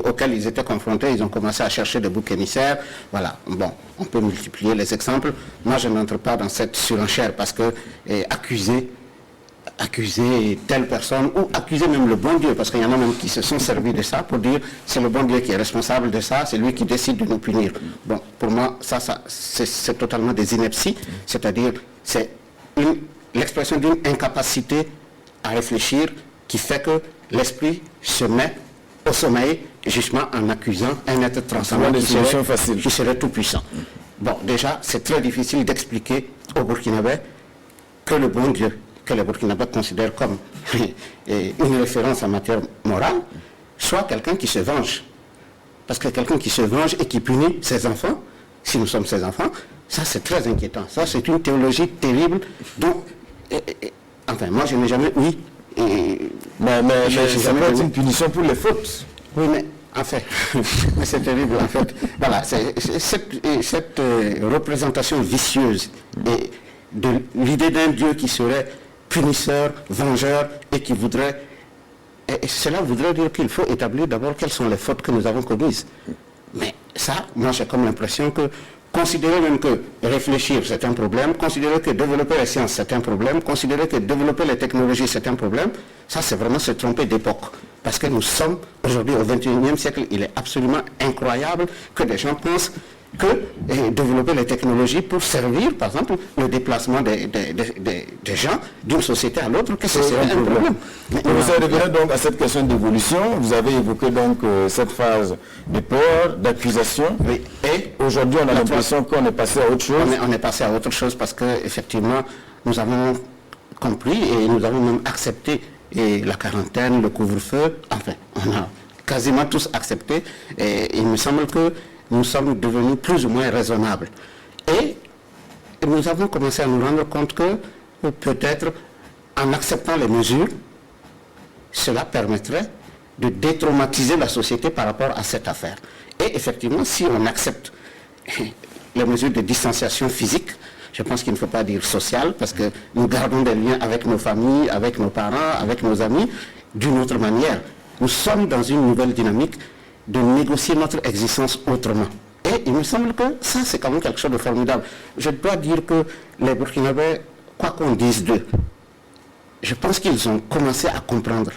auquel ils étaient confrontés. Ils ont commencé à chercher des boucs émissaires. Voilà. Bon, on peut multiplier les exemples. Moi, je n'entre pas dans cette surenchère parce que accuser telle personne ou accuser même le bon Dieu, parce qu'il y en a même qui se sont servis de ça pour dire c'est le bon Dieu qui est responsable de ça, c'est lui qui décide de nous punir. Bon, pour moi, c'est totalement des inepties, c'est-à-dire c'est l'expression d'une incapacité à réfléchir qui fait que l'esprit se met au sommeil justement en accusant un être transcendant qui serait tout puissant. Bon, déjà, c'est très difficile d'expliquer aux Burkinabés que le bon Dieu, que les Burkinabés considèrent comme une référence en matière morale, soit quelqu'un qui se venge. Parce que quelqu'un qui se venge et qui punit ses enfants, si nous sommes ses enfants, ça c'est très inquiétant. Ça c'est une théologie terrible. Donc, enfin, moi je n'ai jamais eu... Mais ça peut être une punition pour les fautes. Oui, mais en fait, c'est terrible en fait. Voilà, cette représentation vicieuse de l'idée d'un Dieu qui serait punisseur, vengeur et qui voudrait... Et cela voudrait dire qu'il faut établir d'abord quelles sont les fautes que nous avons commises. Mais ça, moi j'ai comme l'impression que considérer même que réfléchir c'est un problème, considérer que développer les sciences c'est un problème, considérer que développer les technologies c'est un problème, ça c'est vraiment se tromper d'époque. Parce que nous sommes aujourd'hui au XXIe siècle, il est absolument incroyable que des gens pensent que développer les technologies pour servir, par exemple, le déplacement des gens d'une société à l'autre, que ce serait un problème. Vous revenez donc à cette question d'évolution. Vous avez évoqué donc cette phase de peur, d'accusation. Oui. Et aujourd'hui, on a l'impression qu'on est passé à autre chose. On est passé à autre chose parce qu'effectivement, nous avons compris et nous avons même accepté la quarantaine, le couvre-feu. Enfin, on a quasiment tous accepté. Et il me semble que nous sommes devenus plus ou moins raisonnables. Et nous avons commencé à nous rendre compte que peut-être en acceptant les mesures, cela permettrait de détraumatiser la société par rapport à cette affaire. Et effectivement, si on accepte les mesures de distanciation physique, Je pense qu'il ne faut pas dire social, parce que nous gardons des liens avec nos familles, avec nos parents, avec nos amis, d'une autre manière. Nous sommes dans une nouvelle dynamique de négocier notre existence autrement. Et il me semble que ça, c'est quand même quelque chose de formidable. Je dois dire que les Burkinabés, quoi qu'on dise d'eux, je pense qu'ils ont commencé à comprendre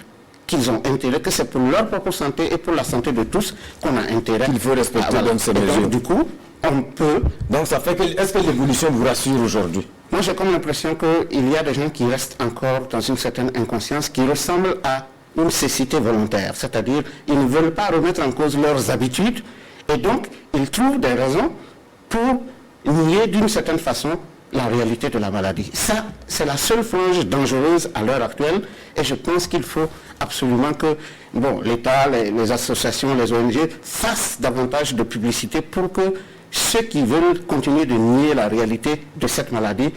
qu'ils ont intérêt, que c'est pour leur propre santé et pour la santé de tous qu'on a intérêt. Il faut respecter donc ces mesures. Donc, du coup, on peut... Donc ça fait que... Est-ce que l'évolution vous rassure aujourd'hui? Moi, j'ai comme l'impression qu'il y a des gens qui restent encore dans une certaine inconscience qui ressemble à une cécité volontaire. C'est-à-dire, ils ne veulent pas remettre en cause leurs habitudes et donc, ils trouvent des raisons pour nier d'une certaine façon la réalité de la maladie. Ça, c'est la seule frange dangereuse à l'heure actuelle et je pense qu'il faut absolument que l'État, les associations, les ONG fassent davantage de publicité pour que ceux qui veulent continuer de nier la réalité de cette maladie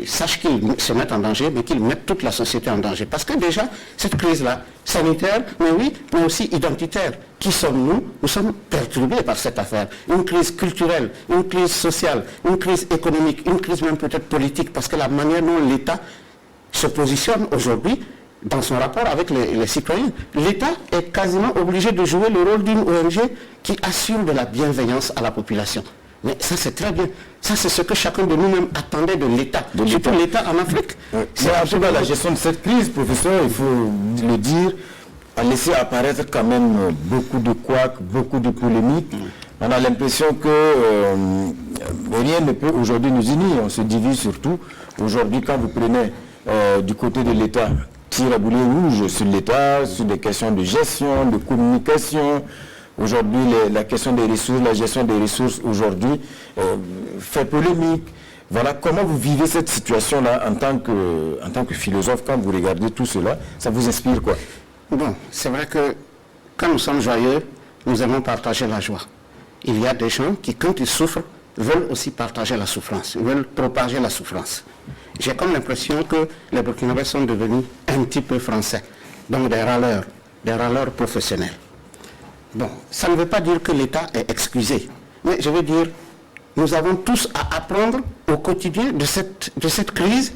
sachent qu'ils se mettent en danger, mais qu'ils mettent toute la société en danger. Parce que déjà, cette crise-là, sanitaire, mais oui, mais aussi identitaire, qui sommes-nous? Nous sommes perturbés par cette affaire. Une crise culturelle, une crise sociale, une crise économique, une crise même peut-être politique, parce que la manière dont l'État se positionne aujourd'hui dans son rapport avec les citoyens, l'État est quasiment obligé de jouer le rôle d'une ONG qui assure de la bienveillance à la population. Mais ça, c'est très bien. Ça, c'est ce que chacun de nous-mêmes attendait de l'État. Surtout l'État en Afrique. Mais en tout cas, la gestion de cette crise, professeur, il faut le dire, a laissé apparaître quand même beaucoup de couacs, beaucoup de polémiques. On a l'impression que rien ne peut aujourd'hui nous unir. On se divise surtout. Aujourd'hui, quand vous prenez du côté de l'État, tire à boulet rouge sur l'État, sur des questions de gestion, de communication. Aujourd'hui, la question des ressources, la gestion des ressources aujourd'hui fait polémique. Voilà, comment vous vivez cette situation-là en tant que philosophe, quand vous regardez tout cela, ça vous inspire quoi? Bon, c'est vrai que quand nous sommes joyeux, nous aimons partager la joie. Il y a des gens qui, quand ils souffrent, veulent aussi partager la souffrance, veulent propager la souffrance. J'ai comme l'impression que les Burkinabés sont devenus un petit peu français, donc des râleurs professionnels. Bon, ça ne veut pas dire que l'État est excusé, mais je veux dire, nous avons tous à apprendre au quotidien de cette crise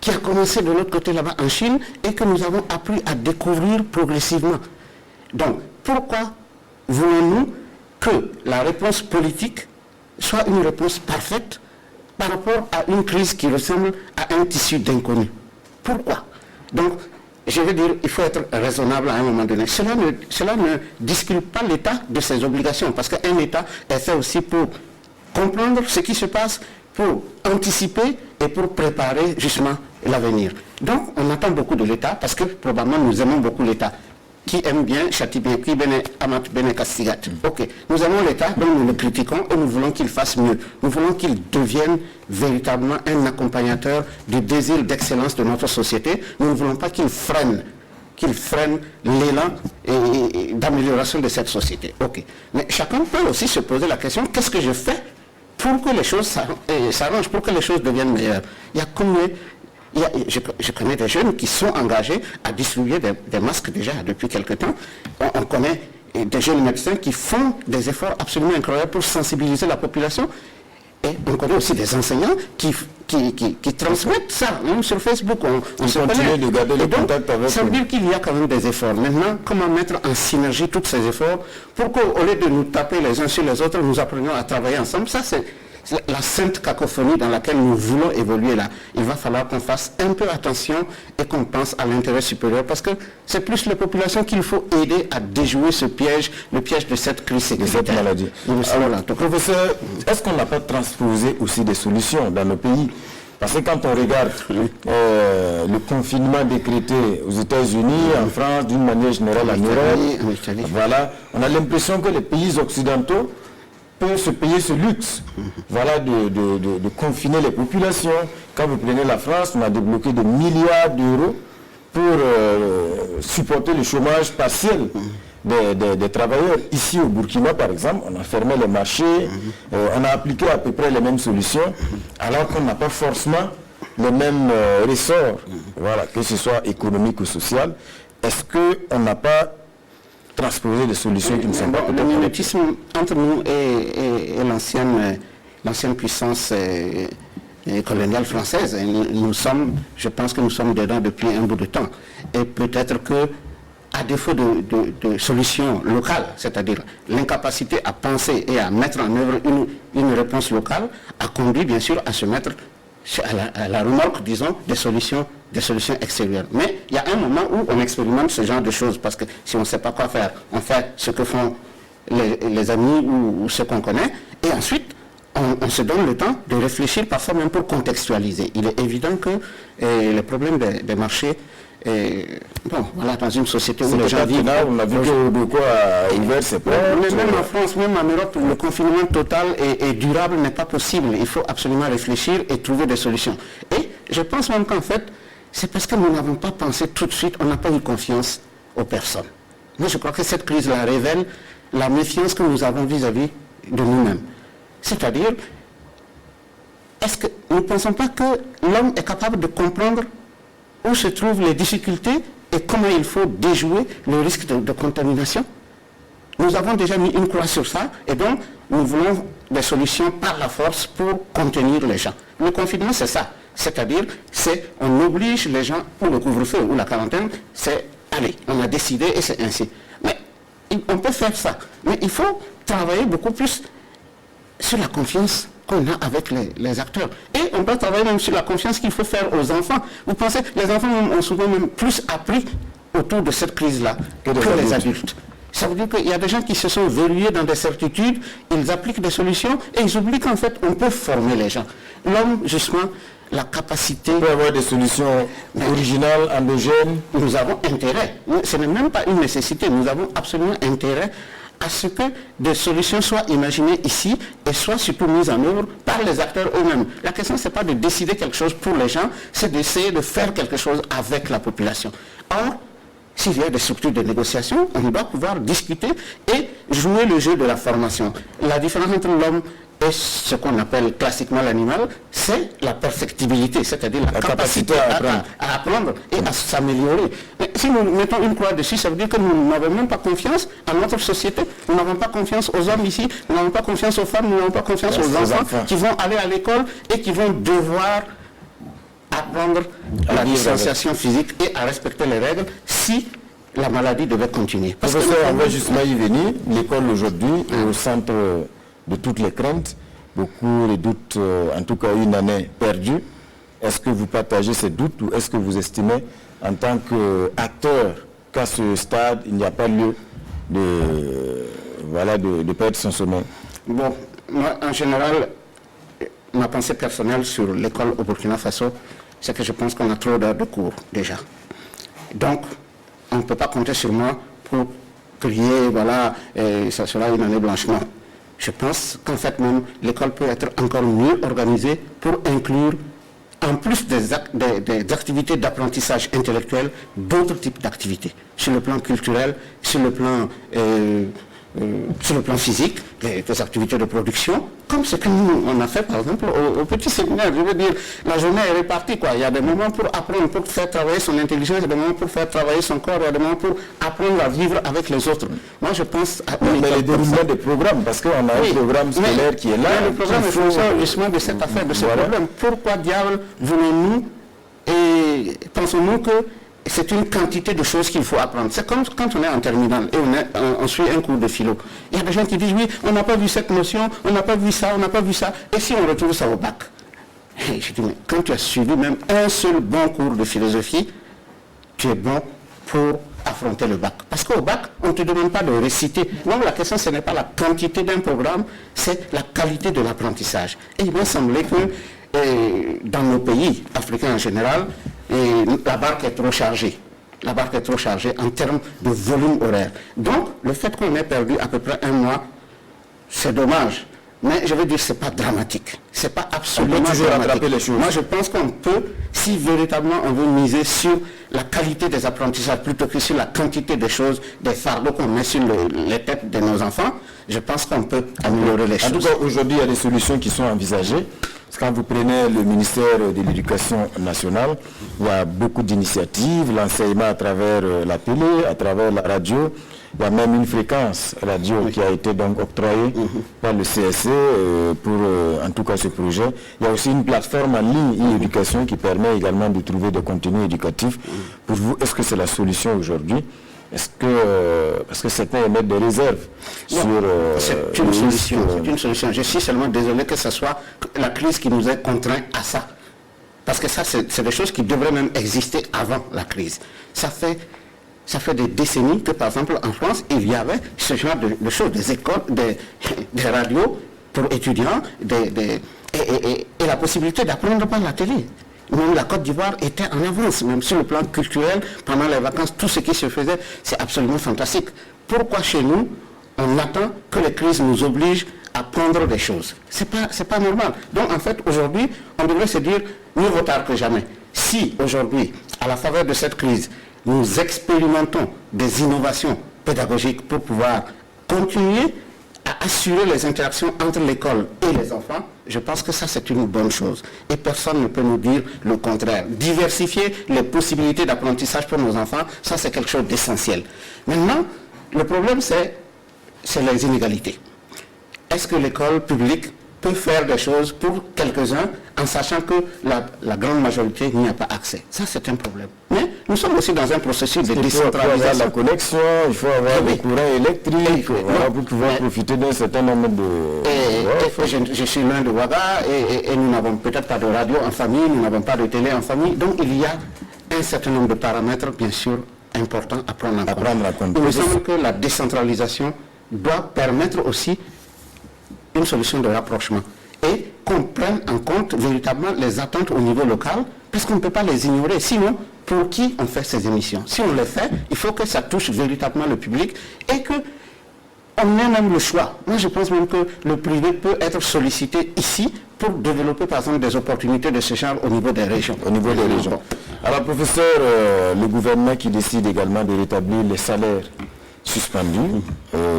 qui a commencé de l'autre côté là-bas en Chine et que nous avons appris à découvrir progressivement. Donc, pourquoi voulons-nous que la réponse politique soit une réponse parfaite par rapport à une crise qui ressemble à un tissu d'inconnu? Pourquoi? Donc, je veux dire, il faut être raisonnable à un moment donné. Cela ne disculpe pas l'État de ses obligations, parce qu'un État est fait aussi pour comprendre ce qui se passe, pour anticiper et pour préparer justement l'avenir. Donc, on attend beaucoup de l'État, parce que probablement nous aimons beaucoup l'État. Qui aime bien, châtie bien, qui bene amat bene castigat. Ok, nous aimons l'État, donc nous le critiquons et nous voulons qu'il fasse mieux. Nous voulons qu'il devienne véritablement un accompagnateur du désir d'excellence de notre société. Nous ne voulons pas qu'il freine l'élan d'amélioration de cette société. Ok, mais chacun peut aussi se poser la question, qu'est-ce que je fais pour que les choses s'arrangent, pour que les choses deviennent meilleures? Il y a combien... Je connais des jeunes qui sont engagés à distribuer des masques déjà depuis quelque temps. On connaît des jeunes médecins qui font des efforts absolument incroyables pour sensibiliser la population. Et on connaît aussi des enseignants qui transmettent ça. Même sur Facebook, on se connaît. De garder le contact avec ça veut dire qu'il y a quand même des efforts. Maintenant, comment mettre en synergie tous ces efforts pour qu'au lieu de nous taper les uns sur les autres, nous apprenions à travailler ensemble? Ça, c'est la sainte cacophonie dans laquelle nous voulons évoluer là. Il va falloir qu'on fasse un peu attention et qu'on pense à l'intérêt supérieur, parce que c'est plus les populations qu'il faut aider à déjouer ce piège, le piège de cette crise sécuritaire. De cette maladie. Alors, professeur, est-ce qu'on n'a pas transposé aussi des solutions dans nos pays? Parce que quand on regarde le confinement décrété aux États-Unis, en France, d'une manière générale en Europe, voilà, on a l'impression que les pays occidentaux peut se payer ce luxe, voilà, de confiner les populations. Quand vous prenez la France, on a débloqué des milliards d'euros pour supporter le chômage partiel des travailleurs. Ici au Burkina, par exemple, on a fermé les marchés, on a appliqué à peu près les mêmes solutions, alors qu'on n'a pas forcément les mêmes ressorts, voilà, que ce soit économique ou social. Est-ce qu'on n'a pas transposer des solutions qui ne sont pas le mimétisme entre nous et l'ancienne puissance coloniale française. Et je pense que nous sommes dedans depuis un bout de temps. Et peut-être que, à défaut de solutions locales, c'est-à-dire l'incapacité à penser et à mettre en œuvre une réponse locale, a conduit bien sûr à se mettre à la remorque, disons, des solutions extérieures. Mais il y a un moment où on expérimente ce genre de choses, parce que si on ne sait pas quoi faire, on fait ce que font les amis ou ceux qu'on connaît, et ensuite, on se donne le temps de réfléchir, parfois même pour contextualiser. Il est évident que le problème des marchés, dans une société où les gens vivent... On a vu que de quoi a ouvert ses portes. Mais même en France, même en Europe, le confinement total et durable n'est pas possible. Il faut absolument réfléchir et trouver des solutions. Et je pense même qu'en fait, c'est parce que nous n'avons pas pensé tout de suite, on n'a pas eu confiance aux personnes. Moi, je crois que cette crise-là révèle la méfiance que nous avons vis-à-vis de nous-mêmes. C'est-à-dire, est-ce que nous ne pensons pas que l'homme est capable de comprendre où se trouvent les difficultés et comment il faut déjouer le risque de contamination? Nous avons déjà mis une croix sur ça et donc nous voulons des solutions par la force pour contenir les gens. Le confinement, c'est ça. C'est-à-dire, on oblige les gens, ou le couvre-feu, ou la quarantaine, c'est allez, on a décidé et c'est ainsi. Mais on peut faire ça. Mais il faut travailler beaucoup plus sur la confiance qu'on a avec les acteurs. Et on peut travailler même sur la confiance qu'il faut faire aux enfants. Vous pensez, les enfants ont souvent même plus appris autour de cette crise-là que les adultes. Ça veut dire qu'il y a des gens qui se sont verrouillés dans des certitudes, ils appliquent des solutions et ils oublient qu'en fait, on peut former les gens. L'homme, justement, la capacité... On peut avoir des solutions originales, endogènes. Nous avons intérêt. Ce n'est même pas une nécessité. Nous avons absolument intérêt à ce que des solutions soient imaginées ici et soient surtout mises en œuvre par les acteurs eux-mêmes. La question, ce n'est pas de décider quelque chose pour les gens, c'est d'essayer de faire quelque chose avec la population. Or, s'il y a des structures de négociation, on doit pouvoir discuter et jouer le jeu de la formation. La différence entre l'homme et ce qu'on appelle classiquement l'animal, c'est la perfectibilité, c'est-à-dire la capacité à apprendre et à s'améliorer. Si nous mettons une croix dessus, ça veut dire que nous n'avons même pas confiance à notre société, nous n'avons pas confiance aux hommes ici, nous n'avons pas confiance aux femmes, nous n'avons pas confiance aux enfants qui vont aller à l'école et qui vont devoir apprendre la distanciation physique et à respecter les règles si la maladie devait continuer. Professeur, on va justement y venir. L'école aujourd'hui est au centre de toutes les craintes, beaucoup de doutes, en tout cas une année perdue. Est-ce que vous partagez ces doutes ou est-ce que vous estimez en tant qu'acteur qu'à ce stade, il n'y a pas lieu de perdre son sommeil? Bon, moi en général, ma pensée personnelle sur l'école au Burkina Faso, c'est que je pense qu'on a trop d'heures de cours déjà. Donc, on ne peut pas compter sur moi pour crier, ça sera une année blanche. Non. Je pense qu'en fait même, l'école peut être encore mieux organisée pour inclure, en plus des activités d'apprentissage intellectuel, d'autres types d'activités, sur le plan culturel, sur le plan physique, des activités de production, comme ce que nous, on a fait par exemple au petit séminaire. Je veux dire, la journée est répartie, quoi. Il y a des moments pour apprendre, pour faire travailler son intelligence, il y a des moments pour faire travailler son corps, il y a des moments pour apprendre à vivre avec les autres. Moi, je pense à... Mais les déroulements des programmes, parce qu'on a un programme scolaire qui est là. Le programme est fonction justement de cette affaire, de ce problème. Pourquoi diable voulons-nous et pensons-nous que c'est une quantité de choses qu'il faut apprendre. C'est comme quand on est en terminale et on suit un cours de philo. Il y a des gens qui disent, oui, on n'a pas vu cette notion, on n'a pas vu ça, on n'a pas vu ça. Et si on retrouve ça au bac? Et je dis, mais quand tu as suivi même un seul bon cours de philosophie, tu es bon pour affronter le bac. Parce qu'au bac, on ne te demande pas de réciter. Donc la question, ce n'est pas la quantité d'un programme, c'est la qualité de l'apprentissage. Et il m'a semblé que dans nos pays africains en général, la barque est trop chargée. La barque est trop chargée en termes de volume horaire. Donc, le fait qu'on ait perdu à peu près un mois, c'est dommage. Mais je veux dire, ce n'est pas dramatique. Ce n'est pas absolument dramatique. Les choses. Moi, je pense qu'on peut, si véritablement on veut miser sur la qualité des apprentissages plutôt que sur la quantité des choses, des fardeaux qu'on met sur les têtes de nos enfants, je pense qu'on peut améliorer les choses. En tout cas, aujourd'hui, il y a des solutions qui sont envisagées. Quand vous prenez le ministère de l'Éducation nationale, il y a beaucoup d'initiatives, l'enseignement à travers la télé, à travers la radio, Il y a même une fréquence radio qui a été donc octroyée par le CSC pour en tout cas ce projet. Il y a aussi une plateforme en ligne e-éducation qui permet également de trouver des contenus éducatifs. Pour vous, est-ce que c'est la solution aujourd'hui? Est-ce que, parce que certains émettent des réserves sur... c'est une solution, c'est une solution. Je suis seulement désolé que ce soit la crise qui nous ait contraints à ça. Parce que ça, c'est des choses qui devraient même exister avant la crise. Ça fait des décennies que, par exemple, en France, il y avait ce genre de choses, des écoles, des radios pour étudiants, et la possibilité d'apprendre par la télé. Même la Côte d'Ivoire était en avance, même sur le plan culturel, pendant les vacances, tout ce qui se faisait, c'est absolument fantastique. Pourquoi chez nous, on attend que les crises nous obligent à prendre des choses? C'est pas normal. Donc en fait, aujourd'hui, on devrait se dire, mieux vaut tard que jamais. Si aujourd'hui, à la faveur de cette crise, nous expérimentons des innovations pédagogiques pour pouvoir continuer à assurer les interactions entre l'école et les enfants, je pense que ça c'est une bonne chose. Et personne ne peut nous dire le contraire. Diversifier les possibilités d'apprentissage pour nos enfants, ça c'est quelque chose d'essentiel. Maintenant, le problème c'est les inégalités. Est-ce que l'école publique peut faire des choses pour quelques-uns en sachant que la grande majorité n'y a pas accès? Ça c'est un problème. Mais nous sommes aussi dans un processus de décentralisation. Il faut avoir la connexion, il faut avoir le courant électrique pour pouvoir profiter d'un certain nombre de... Je suis loin de Ouaga et nous n'avons peut-être pas de radio en famille, nous n'avons pas de télé en famille. Donc il y a un certain nombre de paramètres, bien sûr, importants à prendre en compte. Il me semble que la décentralisation doit permettre aussi une solution de rapprochement et qu'on prenne en compte véritablement les attentes au niveau local, parce qu'on ne peut pas les ignorer. Sinon, pour qui on fait ces émissions? Si on les fait, il faut que ça touche véritablement le public et qu'on ait même le choix. Moi, je pense même que le privé peut être sollicité ici pour développer, par exemple, des opportunités de ce genre au niveau des régions. Alors, professeur, le gouvernement qui décide également de rétablir les salaires suspendus,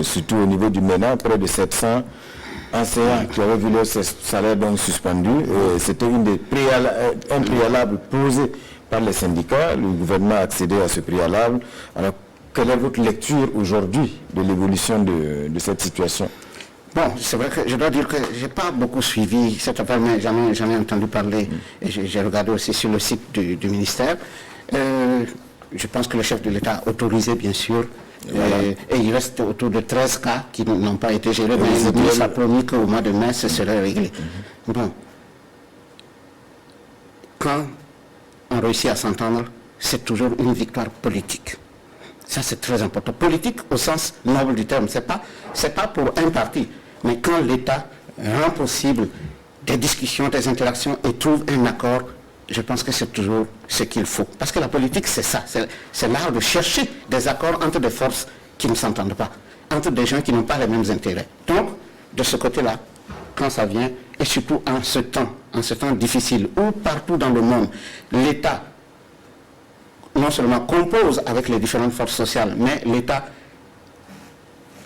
surtout au niveau du MENA, près de 700 enseignants qui avaient vu leur salaire donc suspendu. C'était un préalable posé par les syndicats. Le gouvernement a accédé à ce préalable. Alors, quelle est votre lecture aujourd'hui de l'évolution de cette situation? Bon, c'est vrai que je dois dire que je n'ai pas beaucoup suivi cette affaire, mais j'en ai entendu parler et j'ai regardé aussi sur le site du ministère. Je pense que le chef de l'État a autorisé, bien sûr, et il reste autour de 13 cas qui n'ont pas été gérés, mais il a promis qu'au mois de mai, ce serait réglé. Bon, quand on réussit à s'entendre, c'est toujours une victoire politique. Ça, c'est très important. Politique au sens noble du terme. C'est pas pour un parti, mais quand l'État rend possible des discussions, des interactions et trouve un accord, je pense que c'est toujours ce qu'il faut. Parce que la politique, c'est ça. C'est l'art de chercher des accords entre des forces qui ne s'entendent pas, entre des gens qui n'ont pas les mêmes intérêts. Donc, de ce côté-là, quand ça vient, et surtout en ce temps difficile, où partout dans le monde, l'État non seulement compose avec les différentes forces sociales, mais l'État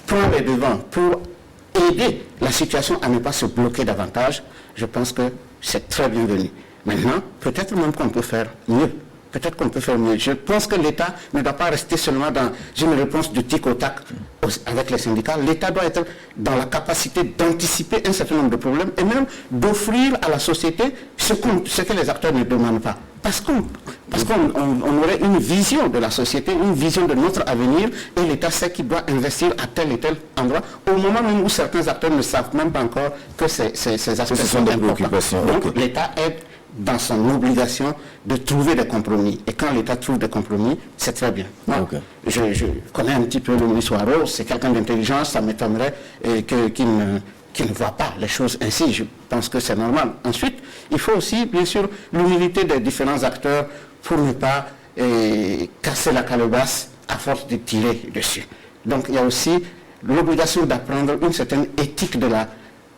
prend les devants pour aider la situation à ne pas se bloquer davantage, je pense que c'est très bienvenu. Maintenant, peut-être même qu'on peut faire mieux. Peut-être qu'on peut faire mieux. Je pense que l'État ne doit pas rester seulement dans une réponse du tic au tac avec les syndicats. L'État doit être dans la capacité d'anticiper un certain nombre de problèmes et même d'offrir à la société ce que les acteurs ne demandent pas. Parce qu'on aurait une vision de la société, une vision de notre avenir, et l'État sait qu'il doit investir à tel et tel endroit, au moment même où certains acteurs ne savent même pas encore que ces aspects sont des préoccupations. Donc l'État aide dans son obligation de trouver des compromis. Et quand l'État trouve des compromis, c'est très bien. Je connais un petit peu le ministre Ouaro, c'est quelqu'un d'intelligent, ça m'étonnerait qu'il ne voit pas les choses ainsi. Je pense que c'est normal. Ensuite, il faut aussi, bien sûr, l'humilité des différents acteurs pour ne pas casser la calebasse à force de tirer dessus. Donc, il y a aussi l'obligation d'apprendre une certaine éthique de la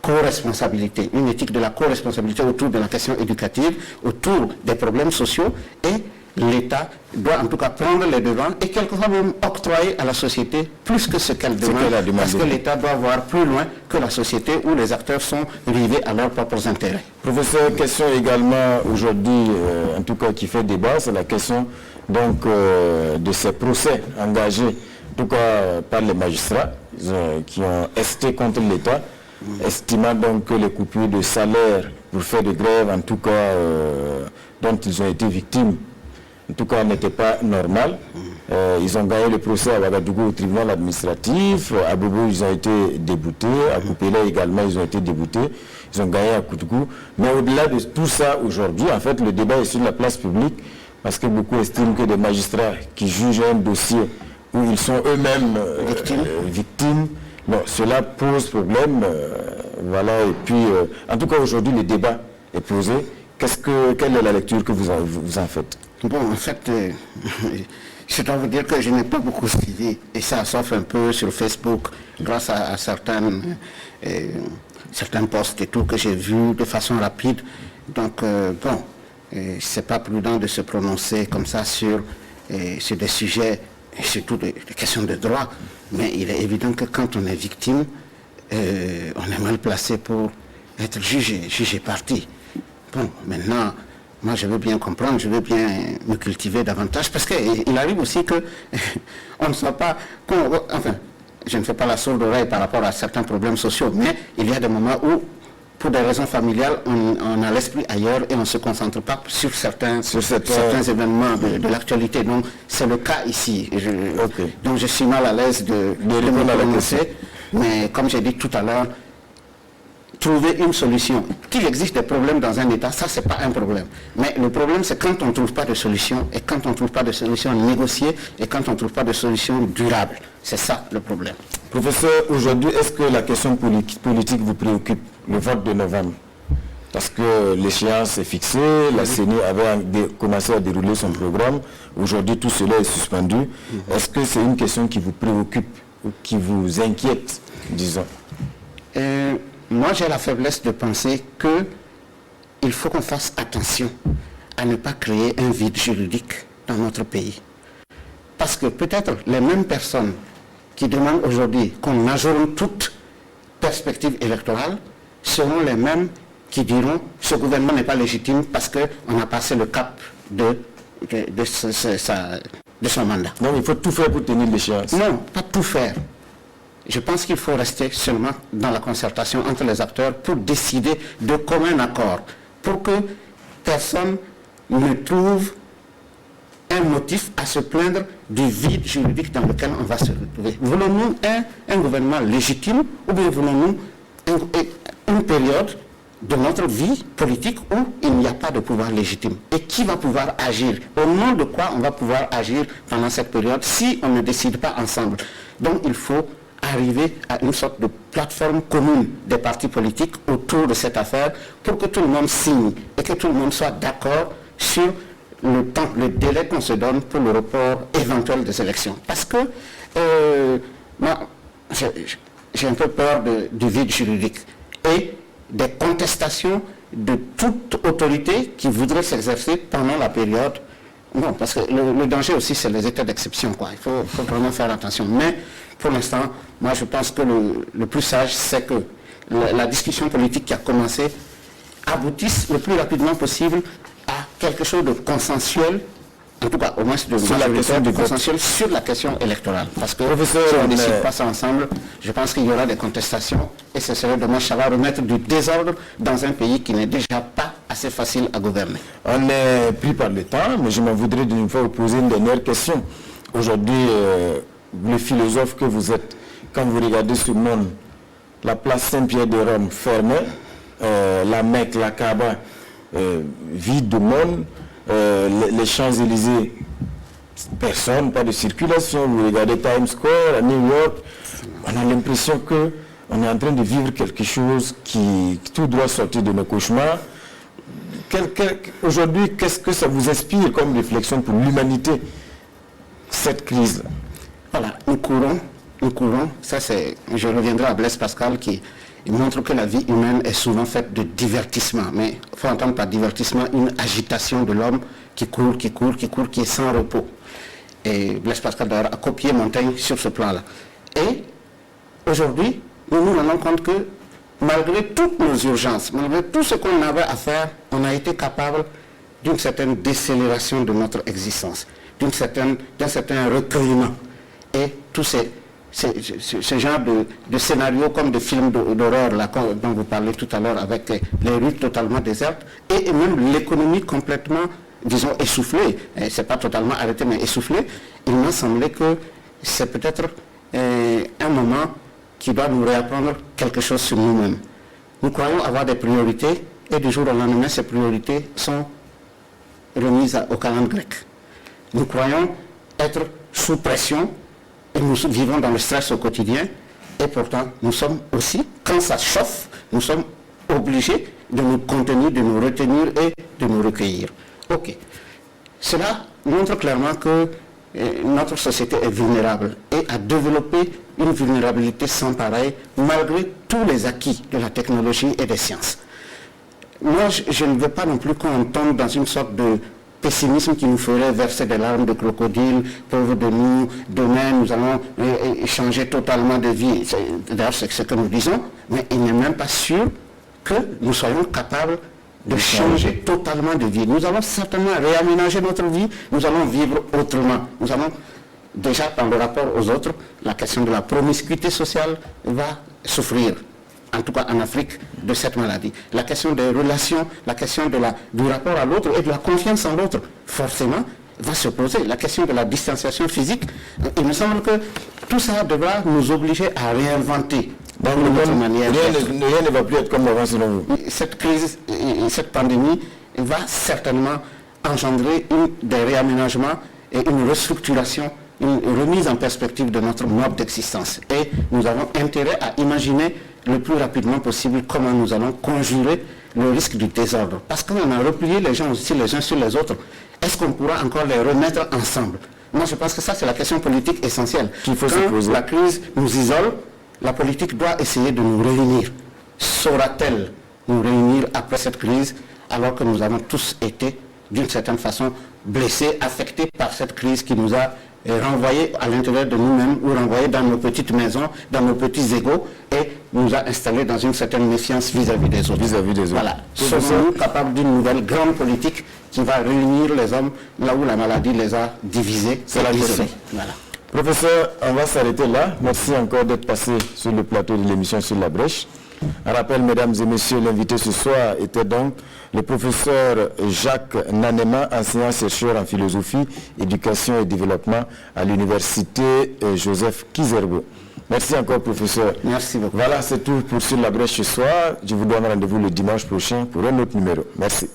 co-responsabilité, une éthique de la co-responsabilité autour de la question éducative, autour des problèmes sociaux, et l'État doit en tout cas prendre les devants et quelquefois même octroyer à la société plus que ce qu'elle demande, parce que l'État doit voir plus loin que la société où les acteurs sont rivés à leurs propres intérêts. Professeur, question également aujourd'hui, en tout cas qui fait débat, c'est la question donc de ces procès engagés en tout cas par les magistrats, qui ont esté contre l'État, estimant donc que les coupures de salaire pour faire de grève, en tout cas, dont ils ont été victimes, en tout cas, n'était pas normales. Ils ont gagné le procès à Ouagadougou au tribunal administratif, à Bobo ils ont été déboutés, à Koupéla également ils ont été déboutés, ils ont gagné à Koutougou. Mais au-delà de tout ça aujourd'hui, en fait le débat est sur la place publique parce que beaucoup estiment que des magistrats qui jugent un dossier où ils sont eux-mêmes victimes, bon, cela pose problème. Voilà, et puis en tout cas aujourd'hui le débat est posé. Quelle est la lecture que vous en faites? Bon, en fait, je dois vous dire que je n'ai pas beaucoup suivi, et ça s'offre un peu sur Facebook, grâce à certains posts et tout que j'ai vus de façon rapide. Donc, bon, c'est pas prudent de se prononcer comme ça sur des sujets, surtout des questions de droit, mais il est évident que quand on est victime, on est mal placé pour être jugé parti. Bon, maintenant, moi je veux bien comprendre, je veux bien me cultiver davantage, parce qu'il arrive aussi que on ne soit pas, enfin, je ne fais pas la sourde oreille par rapport à certains problèmes sociaux, mais il y a des moments où, pour des raisons familiales, on a l'esprit ailleurs et on ne se concentre pas sur certains événements de l'actualité. Donc c'est le cas ici. Donc je suis mal à l'aise de me prononcer, mais comme j'ai dit tout à l'heure, trouver une solution. Qu'il existe des problèmes dans un État, ça c'est pas un problème. Mais le problème c'est quand on ne trouve pas de solution, et quand on ne trouve pas de solution négociée, et quand on ne trouve pas de solution durable. C'est ça le problème. Professeur, aujourd'hui, est-ce que la question politique vous préoccupe, le vote de novembre? Parce que l'échéance est fixée, la CENI avait commencé à dérouler son programme, aujourd'hui tout cela est suspendu. Est-ce que c'est une question qui vous préoccupe, ou qui vous inquiète, disons? Moi, j'ai la faiblesse de penser qu'il faut qu'on fasse attention à ne pas créer un vide juridique dans notre pays. Parce que peut-être les mêmes personnes qui demandent aujourd'hui qu'on ajourne toute perspective électorale seront les mêmes qui diront que ce gouvernement n'est pas légitime parce qu'on a passé le cap de son mandat. Non, il faut tout faire pour tenir l'échéance. Non, pas tout faire. Je pense qu'il faut rester seulement dans la concertation entre les acteurs pour décider de commun accord, pour que personne ne trouve un motif à se plaindre du vide juridique dans lequel on va se retrouver. Voulons-nous un gouvernement légitime ou bien voulons-nous une période de notre vie politique où il n'y a pas de pouvoir légitime? Et qui va pouvoir agir? Au nom de quoi on va pouvoir agir pendant cette période si on ne décide pas ensemble? Donc il faut arriver à une sorte de plateforme commune des partis politiques autour de cette affaire pour que tout le monde signe et que tout le monde soit d'accord sur le délai qu'on se donne pour le report éventuel des élections. Parce que moi, j'ai un peu peur du vide juridique et des contestations de toute autorité qui voudrait s'exercer pendant la période. Non, parce que le danger aussi, c'est les états d'exception, quoi. Il faut vraiment faire attention. Mais pour l'instant, moi je pense que le plus sage, c'est que la discussion politique qui a commencé aboutisse le plus rapidement possible à quelque chose de consensuel, en tout cas au moins de consensuel sur la question électorale. Parce que si on ne décide pas ça ensemble, je pense qu'il y aura des contestations et ce serait dommage, ça va remettre du désordre dans un pays qui n'est déjà pas assez facile à gouverner. On est pris par le temps, mais je me voudrais d'une fois vous poser une dernière question. Aujourd'hui, le philosophe que vous êtes, quand vous regardez ce monde, la place Saint-Pierre de Rome fermée, la Mecque, la Kaaba vide de monde, les Champs-Élysées, personne, pas de circulation. Vous regardez Times Square à New York, on a l'impression qu'on est en train de vivre quelque chose qui tout doit sortir de nos cauchemars. Aujourd'hui, qu'est-ce que ça vous inspire comme réflexion pour l'humanité, cette crise? Voilà, nous courons, ça c'est, je reviendrai à Blaise Pascal qui montre que la vie humaine est souvent faite de divertissement, mais il faut entendre par divertissement une agitation de l'homme qui court, qui est sans repos. Et Blaise Pascal d'ailleurs a copié Montaigne sur ce plan-là. Et aujourd'hui, nous nous rendons compte que malgré toutes nos urgences, malgré tout ce qu'on avait à faire, on a été capable d'une certaine décélération de notre existence, d'un certain recueillement. Et tous ce genre de scénario comme de films d'horreur là, dont vous parlez tout à l'heure, avec les rues totalement désertes et même l'économie complètement, disons, essoufflée. C'est pas totalement arrêté, mais essoufflée. Il m'a semblé que c'est peut-être un moment qui doit nous réapprendre quelque chose sur nous-mêmes. Nous croyons avoir des priorités et du jour au lendemain, ces priorités sont remises au calendrier grec. Nous croyons être sous pression et nous vivons dans le stress au quotidien et pourtant nous sommes aussi, quand ça chauffe, nous sommes obligés de nous contenir, de nous retenir et de nous recueillir. Ok. Cela montre clairement que notre société est vulnérable et a développé une vulnérabilité sans pareil malgré tous les acquis de la technologie et des sciences. Moi, je ne veux pas non plus qu'on tombe dans une sorte de pessimisme qui nous ferait verser des larmes de crocodile, pauvres de nous, demain nous allons changer totalement de vie. D'ailleurs, c'est ce que nous disons, mais il n'est même pas sûr que nous soyons capables de changer totalement de vie. Nous allons certainement réaménager notre vie, nous allons vivre autrement. Nous allons, déjà par le rapport aux autres, la question de la promiscuité sociale va souffrir, en tout cas en Afrique, de cette maladie. La question des relations, la question du rapport à l'autre et de la confiance en l'autre, forcément, va se poser. La question de la distanciation physique, il me semble que tout ça devra nous obliger à réinventer. Donc, rien ne va plus être comme avant selon vous. Cette crise, cette pandémie va certainement engendrer des réaménagements et une restructuration, une remise en perspective de notre mode d'existence. Et nous avons intérêt à imaginer le plus rapidement possible comment nous allons conjurer le risque du désordre. Parce qu'on a replié les gens aussi les uns sur les autres. Est-ce qu'on pourra encore les remettre ensemble? Moi, je pense que ça, c'est la question politique essentielle. Qu'il faut se poser. La crise nous isole, la politique doit essayer de nous réunir. Saura-t-elle nous réunir après cette crise, alors que nous avons tous été, d'une certaine façon, blessés, affectés par cette crise qui nous a renvoyés à l'intérieur de nous-mêmes ou renvoyés dans nos petites maisons, dans nos petits égaux et nous a installés dans une certaine méfiance vis-à-vis des autres. Voilà. Sommes-nous capables d'une nouvelle grande politique qui va réunir les hommes là où la maladie les a divisés? C'est la question. Voilà. Professeur, on va s'arrêter là. Merci encore d'être passé sur le plateau de l'émission Sur la Brèche. Un rappel, mesdames et messieurs, l'invité ce soir était donc le professeur Jacques Nanema, enseignant-chercheur en philosophie, éducation et développement à l'université Joseph Kizerbo. Merci encore, professeur. Merci beaucoup. Voilà, c'est tout pour Sur la Brèche ce soir. Je vous donne rendez-vous le dimanche prochain pour un autre numéro. Merci.